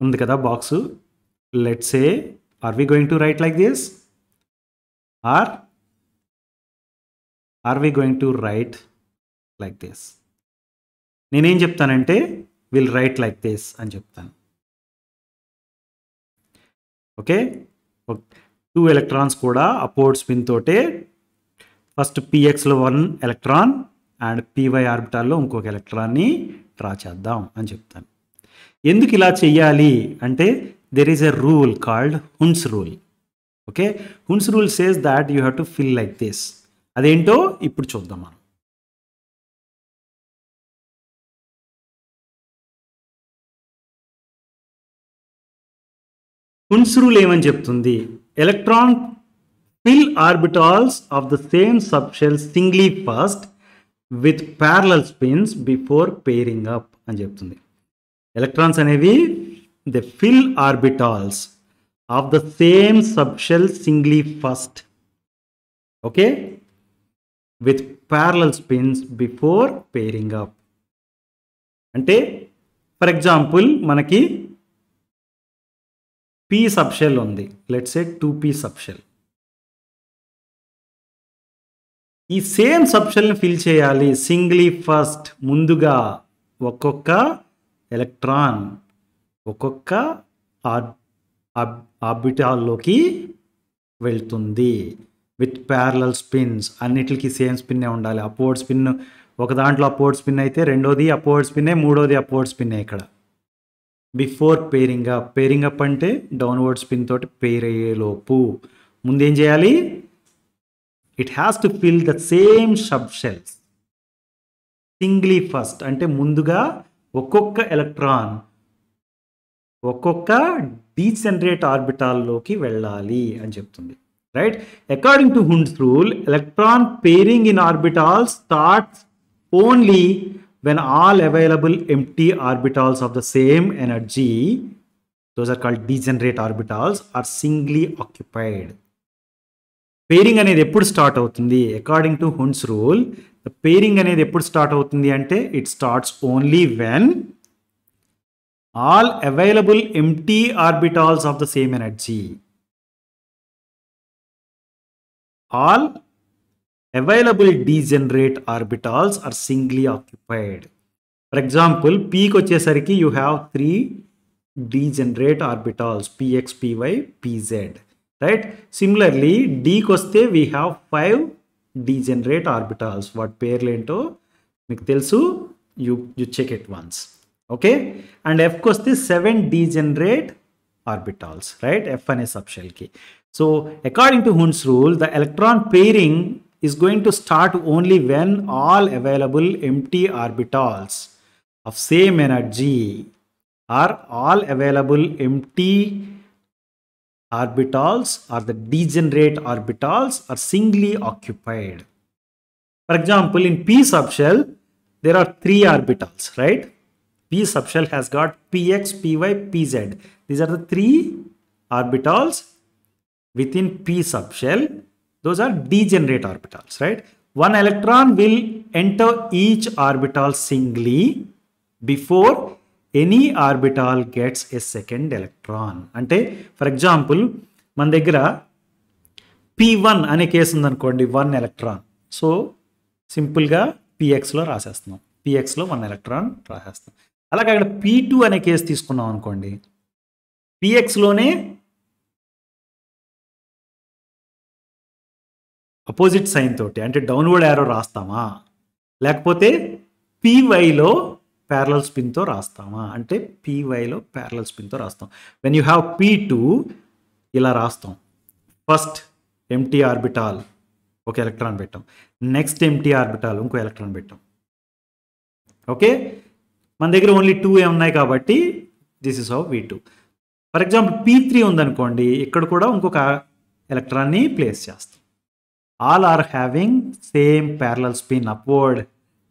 ఉంది కదా box, let's say are we going to write like this are we going to write like this? నేనేం చెప్తానంటే విల్ రైట్ లైక్ దిస్ అని చెప్తాను. ఓకే, 2 ఎలక్ట్రాన్స్ కూడా అప్వర్డ్ స్పిన్ తోటే ఫస్ట్ pxలో 1 ఎలక్ట్రాన్ అండ్ py ఆర్బిటాల్లో ఇంకొక ఎలక్ట్రాన్ని డ్రా చేద్దాం అని చెప్తాను. ఎందుకు ఇలా చెయ్యాలి అంటే there is a rule called Hund's rule. Okay, Hund's rule says that you have to fill like this. అదేంటో ఇప్పుడు చూద్దాం మనం. Hund's rule ఏమని చెప్తుంది? Electron fill orbitals of the same subshell singly first with parallel spins before pairing up అని చెప్తుంది. Electrons అనేవి they fill orbitals of the same subshell సింగ్లీ first, okay, with parallel spins before pairing up. అంటే for example మనకి P subshell ఉంది, let's say 2p subshell. ఈ same సబ్షెల్ని fill చేయాలి సింగ్లీ first. ముందుగా ఒక్కొక్క ఎలక్ట్రాన్ ఒక్కొక్క ఆర్బిటాల్లోకి వెళ్తుంది విత్ ప్యారలల్ స్పిన్స్. అన్నిటికి సేమ్ స్పిన్నే ఉండాలి. అప్వర్డ్ స్పిన్ ఒక దాంట్లో అప్వర్డ్ స్పిన్ అయితే రెండోది అప్వర్డ్ స్పిన్నే, మూడోది అప్వర్డ్ స్పిన్నే. ఇక్కడ before pairing up. Pairing up అంటే డౌన్వర్డ్ స్పిన్ తోటి పేర్ అయ్యేలోపు ముందేం చేయాలి? It has to fill the same subshells సింగ్లీ first. అంటే ముందుగా ఒక్కొక్క ఎలక్ట్రాన్ ఒక్కొక్క డీజనరేట్ ఆర్బిటాల్లోకి వెళ్ళాలి అని చెప్తుంది, right? According to Hund's rule, electron pairing in orbital starts only when all available empty orbitals of the same energy, those are called degenerate orbitals, are singly occupied. Pairing అనేది ఎప్పుడు start అవుతుంది? According to Hund's rule, pairing అనేది ఎప్పుడు start అవుతుంది అంటే it starts only when all available empty orbitals of the same energy, all available degenerate orbitals are singly occupied. For example పీకి వచ్చేసరికి you have 3 degenerate orbitals px, py, pz, right? Similarly డీకి వస్తే we have 5 degenerate orbitals. వాటి పేర్లు ఏంటో మీకు తెలుసు, you check it once, okay? And ఎఫ్కి వస్తే 7 డీజనరేట్ ఆర్బిటాల్స్, రైట్? ఎఫ్ అనే సబ్షెల్కి. So according to Hund's rule, the electron pairing is going to start only when all available empty orbitals of same energy or all available empty orbitals or the degenerate orbitals are singly occupied. For example, in p subshell there are 3 orbitals, right? P subshell has got px, py, pz. These are the 3 orbitals within p subshell. Those are degenerate orbitals, right? One electron will enter each orbital singly before any orbital gets a second electron. అంటే for example మన దగ్గర p1 అనే case ఉందనుకోండి, 1 electron. So సింపుల్గా pxలో రాసేస్తున్నాం, pxలో 1 electron రాసేస్తాం. అలాగే అక్కడ p2 అనే case తీసుకున్నాం అనుకోండి, pxలోనే అపోజిట్ సైన్ తోటి అంటే డౌన్వర్డ్ యారో రాస్తామా, లేకపోతే pyలో ప్యారలల్ స్పిన్తో రాస్తామా? అంటే pyలో ప్యారలల్ స్పిన్తో రాస్తాం. వెన్ యూ హ్యావ్ p2 ఇలా రాస్తాం. ఫస్ట్ ఎంటీ ఆర్బిటాల్ ఒక ఎలక్ట్రాన్ పెట్టాం, నెక్స్ట్ ఎంటీ ఆర్బిటాల్ ఇంకో ఎలక్ట్రాన్ పెట్టాం, ఓకే? మన దగ్గర ఓన్లీ 2 ఉన్నాయి కాబట్టి this is how v2. For example p3 ఉందనుకోండి, ఇక్కడ కూడా ఇంకొక ఎలక్ట్రాన్ని ప్లేస్ చేస్తాం. All are having same parallel spin upward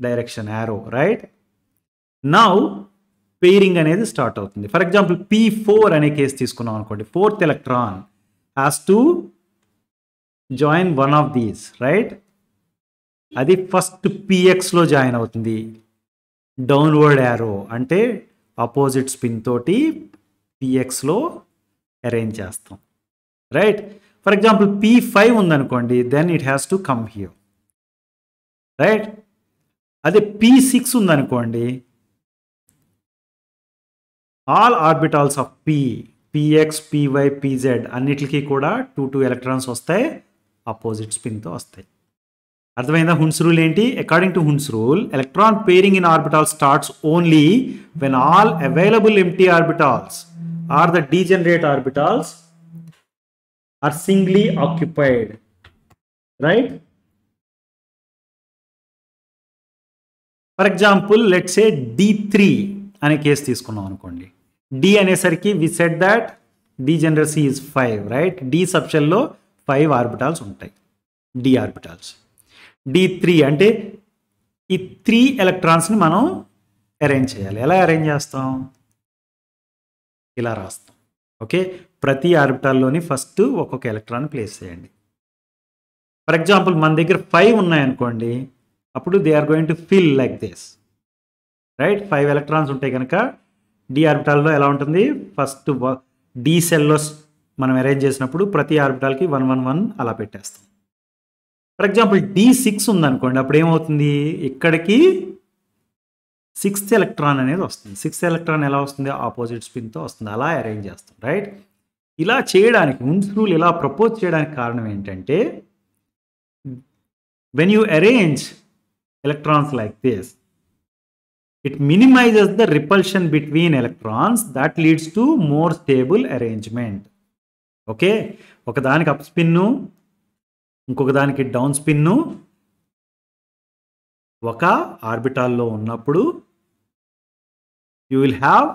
direction arrow, right? Now pairing అనేది స్టార్ట్ అవుతుంది. ఫర్ ఎగ్జాంపుల్ p4 అనే కేసు తీసుకున్నాం అనుకోండి, 4th electron has to join one of these, right? అది ఫస్ట్ pxలో జాయిన్ అవుతుంది, డౌన్వర్డ్ యారో అంటే అపోజిట్ స్పిన్ తోటి pxలో అరేంజ్ చేస్తాం, రైట్? ఫర్ ఎగ్జాంపుల్ p5 ఉందనుకోండి, then it has to come here, right? అదే p6 ఉందనుకోండి, all orbitals of px, py, pz అన్నిటికీ కూడా 2 ఎలక్ట్రాన్స్ వస్తాయి, అపోజిట్ స్పిన్తో వస్తాయి. అర్థమైందా? Hund's rule ఏంటి? According to Hund's rule, electron pairing in orbital starts only when all available empty orbitals or the degenerate orbitals are singly occupied, right? For example, let's say D3 అనే case తీసుకున్నాం అనుకోండి. D అనేసరికి we said that degeneracy is 5, right? D సబ్షెల్లో 5 orbitals ఉంటాయి, D orbitals. D3 అంటే ఈ 3 ఎలక్ట్రాన్స్ని మనం arrange చేయాలి. ఎలా అరేంజ్ చేస్తాం? ఇలా రాస్తాం. ఓకే, ప్రతి ఆర్బిటాల్లోని ఫస్ట్ ఒక్కొక్క ఎలక్ట్రాన్ ప్లేస్ చేయండి. ఫర్ ఎగ్జాంపుల్ మన దగ్గర 5 ఉన్నాయనుకోండి, అప్పుడు they are going to fill like this, right? 5 electrons ఉంటాయి కనుక డి ఆర్బిటాల్లో ఎలా ఉంటుంది? ఫస్ట్ డి సెల్లో మనం అరేంజ్ చేసినప్పుడు ప్రతి ఆర్బిటాల్కి 1 1 1 అలా పెట్టేస్తాం. ఫర్ ఎగ్జాంపుల్ D6 ఉందనుకోండి, అప్పుడు ఏమవుతుంది? ఇక్కడికి 6th ఎలక్ట్రాన్ అనేది వస్తుంది. 6th ఎలక్ట్రాన్ ఎలా వస్తుంది? ఆపోజిట్ స్పిన్తో వస్తుంది. అలా అరేంజ్ చేస్తాం, రైట్? ఇలా చేయడానికి Hund's రూల్ ఇలా ప్రపోజ్ చేయడానికి కారణం ఏంటంటే, when you arrange electrons like this, it minimizes the repulsion between electrons that leads to more stable arrangement. Okay, ఒకదానికి అప్ స్పిన్ను, ఇంకొక దానికి డౌన్ స్పిన్ను ఒక ఆర్బిటాల్లో ఉన్నప్పుడు you will have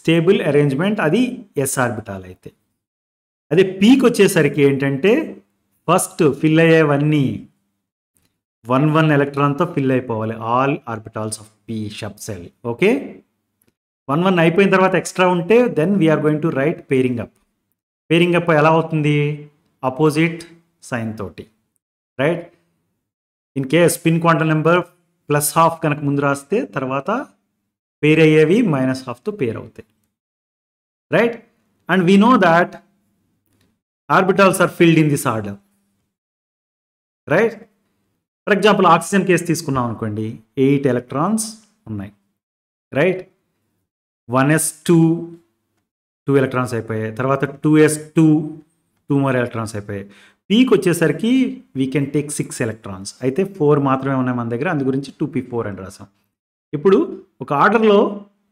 stable arrangement. అది ఎస్ ఆర్బిటాల్ అయితే. అదే పీక్ వచ్చేసరికి ఏంటంటే, ఫస్ట్ ఫిల్ అయ్యేవన్నీ 1 1 ఎలక్ట్రాన్తో ఫిల్ అయిపోవాలి, all orbitals of P sub shell. Okay, 1 1 అయిపోయిన తర్వాత ఎక్స్ట్రా ఉంటే then we are going to write pairing up. Pairing up ఎలా అవుతుంది? అపోజిట్ సైన్ తోటి, right? In case spin quantum number +12 కనుక ముందు రాస్తే తర్వాత పేర్ అయ్యేవి -12తో పేర్ అవుతాయి, right? And we know that orbitals are filled in this order, right? For example oxygen case తీసుకున్నాం అనుకోండి, 8 ఎలక్ట్రాన్స్ ఉన్నాయి, రైట్? 1s2 2 ఎలక్ట్రాన్స్ అయిపోయాయి, తర్వాత 2s2 2 మోర్ ఎలక్ట్రాన్స్ అయిపోయాయి. పీక్ వచ్చేసరికి వీ కెన్ టేక్ 6 ఎలక్ట్రాన్స్, అయితే 4 మాత్రమే ఉన్నాయి మన దగ్గర, అందు గురించి 2p4 అని రాసాం. ఇప్పుడు ఒక ఆర్డర్లో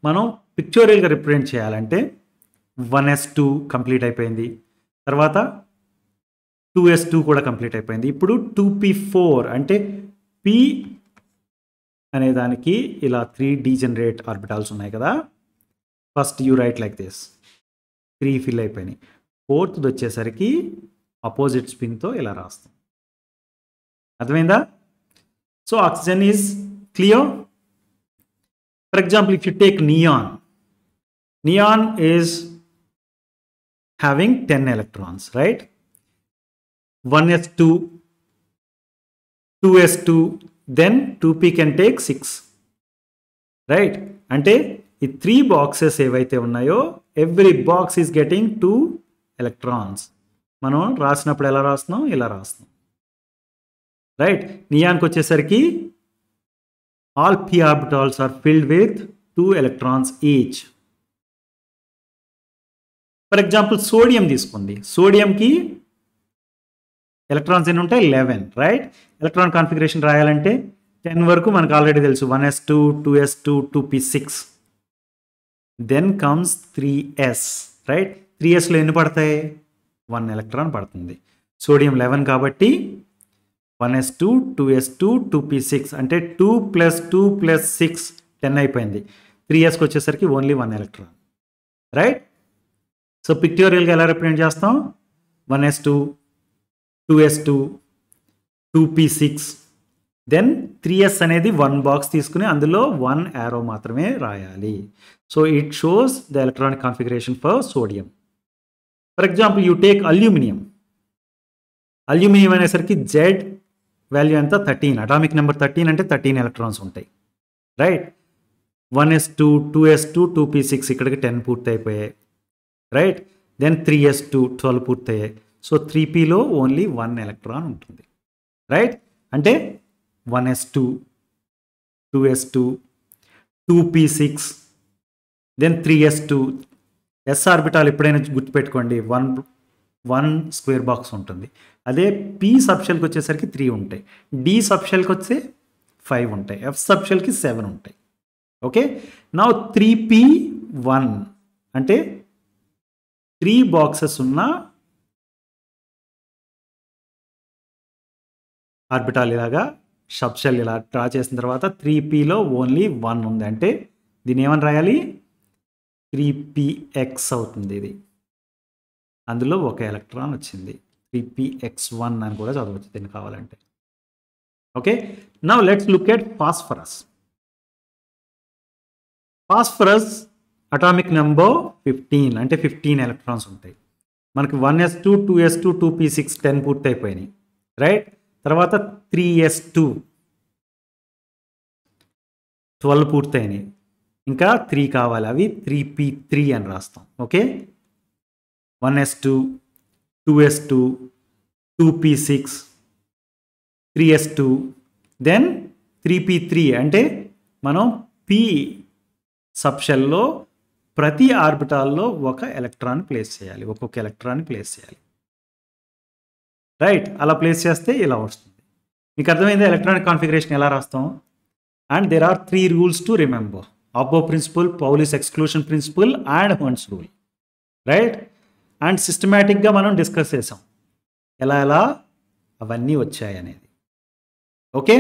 మనం పిక్చోరియల్గా రిప్రజెంట్ చేయాలంటే 1s2 కంప్లీట్ అయిపోయింది, తర్వాత 2s2 కూడా కంప్లీట్ అయిపోయింది. ఇప్పుడు 2p4 అంటే p అనే దానికి ఇలా 3 డీజనరేట్ ఆర్బిటాల్స్ ఉన్నాయి కదా. First you write like this, 3 fill అయిపోయినాయి. 4th వచ్చేసరికి అపోజిట్ స్పిన్తో ఇలా రాస్తాం. అర్థమైందా? So oxygen is clear. For example if you take neon, neon is having 10 electrons, right? 1s2 2s2 then 2p can take 6, right? అంటే ఈ 3 బాక్సెస్ ఏవైతే ఉన్నాయో every box is getting 2 electrons. మనం రాసినప్పుడు ఎలా రాస్తున్నాం? ఇలా రాస్తున్నాం, రైట్? నియాన్కి వచ్చేసరికి all p orbitals are filled with 2 electrons each. For example sodium తీసుకోండి, సోడియంకి ఎలక్ట్రాన్స్ ఎన్ని ఉంటాయి? 11, రైట్? ఎలక్ట్రాన్ కాన్ఫిగరేషన్ రాయాలంటే 10 వరకు మనకు ఆల్రెడీ తెలుసు, 1s2 2s2 2p6. Then comes 3s, right? 3sలో ఎన్ని పడతాయి? 1 ఎలక్ట్రాన్ పడుతుంది. సోడియం 11 కాబట్టి 1s2 2s2 2p6 అంటే 2 + 2 + 6 10 అయిపోయింది. 3sకి వచ్చేసరికి ఓన్లీ 1 ఎలక్ట్రాన్, రైట్? సో పిక్టోరియల్గా ఎలా రిప్రజెంట్ చేస్తాం? 1s2 2s2 2p6 then 3s అనేది 1 బాక్స్ తీసుకుని అందులో 1 యారో మాత్రమే రాయాలి. So it shows the electronic configuration for sodium. For example you take aluminium, aluminium అనేసరికి Z వాల్యూ ఎంత? 13, అటామిక్ నెంబర్ 13 అంటే 13 ఎలక్ట్రాన్స్ ఉంటాయి, రైట్? 1s2 2s2 2p6 ఇక్కడికి 10 పూర్తి అయిపోయాయి, రైట్? దెన్ 3s2 12 పూర్తయ్యాయి. సో 3pలో ఓన్లీ 1 ఎలక్ట్రాన్ ఉంటుంది, రైట్? అంటే 1s2 2s2 2p6 then 3s2. Yes orbital ఎప్పుడైనా గుర్తుపెట్టుకోండి, 1 స్క్వేర్ బాక్స్ ఉంటుంది. అదే పి సబ్షెల్కి వచ్చేసరికి 3 ఉంటాయి, డి సబ్షెల్కి వచ్చే 5 ఉంటాయి, ఎఫ్ సబ్షెల్కి 7 ఉంటాయి. ఓకే, నౌ 3p1 అంటే 3 బాక్సెస్ ఉన్న ఆర్బిటాల్ ఇలాగా సబ్షెల్ ఇలా డ్రా చేసిన తర్వాత 3pలో ఓన్లీ 1 ఉంది. అంటే దీన్ని ఏమని రాయాలి? 3px అవుతుంది. ఇది అందులో ఒక ఎలక్ట్రాన్ వచ్చింది. 3px1 అని కూడా చదవచ్చు దీన్ని కావాలంటే. Okay, now let's look at phosphorus. Phosphorus atomic number 15, అంటే 15 ఎలక్ట్రాన్స్ ఉంటాయి. మనకి 1s2 2s2 2p6 10 పూర్తి అయిపోయినాయి, రైట్? తర్వాత 3s2 12 పూర్తయినాయి, ఇంకా 3 కావాలి, అవి 3p3 అని రాస్తాం. Okay, 1s2 2s2 2p6 3s2 then 3p3. అంటే మనం p సబ్షెల్లో ప్రతి ఆర్బిటాల్లో ఒక ఎలక్ట్రాన్ ప్లేస్ చేయాలి, ఒక్కొక్క ఎలక్ట్రాన్ ప్లేస్ చేయాలి, రైట్? అలా ప్లేస్ చేస్తే ఇలా వస్తుంది. మీకు అర్థమైందా ఎలక్ట్రానిక్ కాన్ఫిగరేషన్ ఎలా రాస్తాం? And there are 3 rules to remember: Aufbau principle, Pauli's exclusion principle and Hund's rule, right? And సిస్టమేటిక్గా మనం డిస్కస్ చేసాం ఎలా ఎలా అవన్నీ వచ్చాయి అనేది. ఓకే.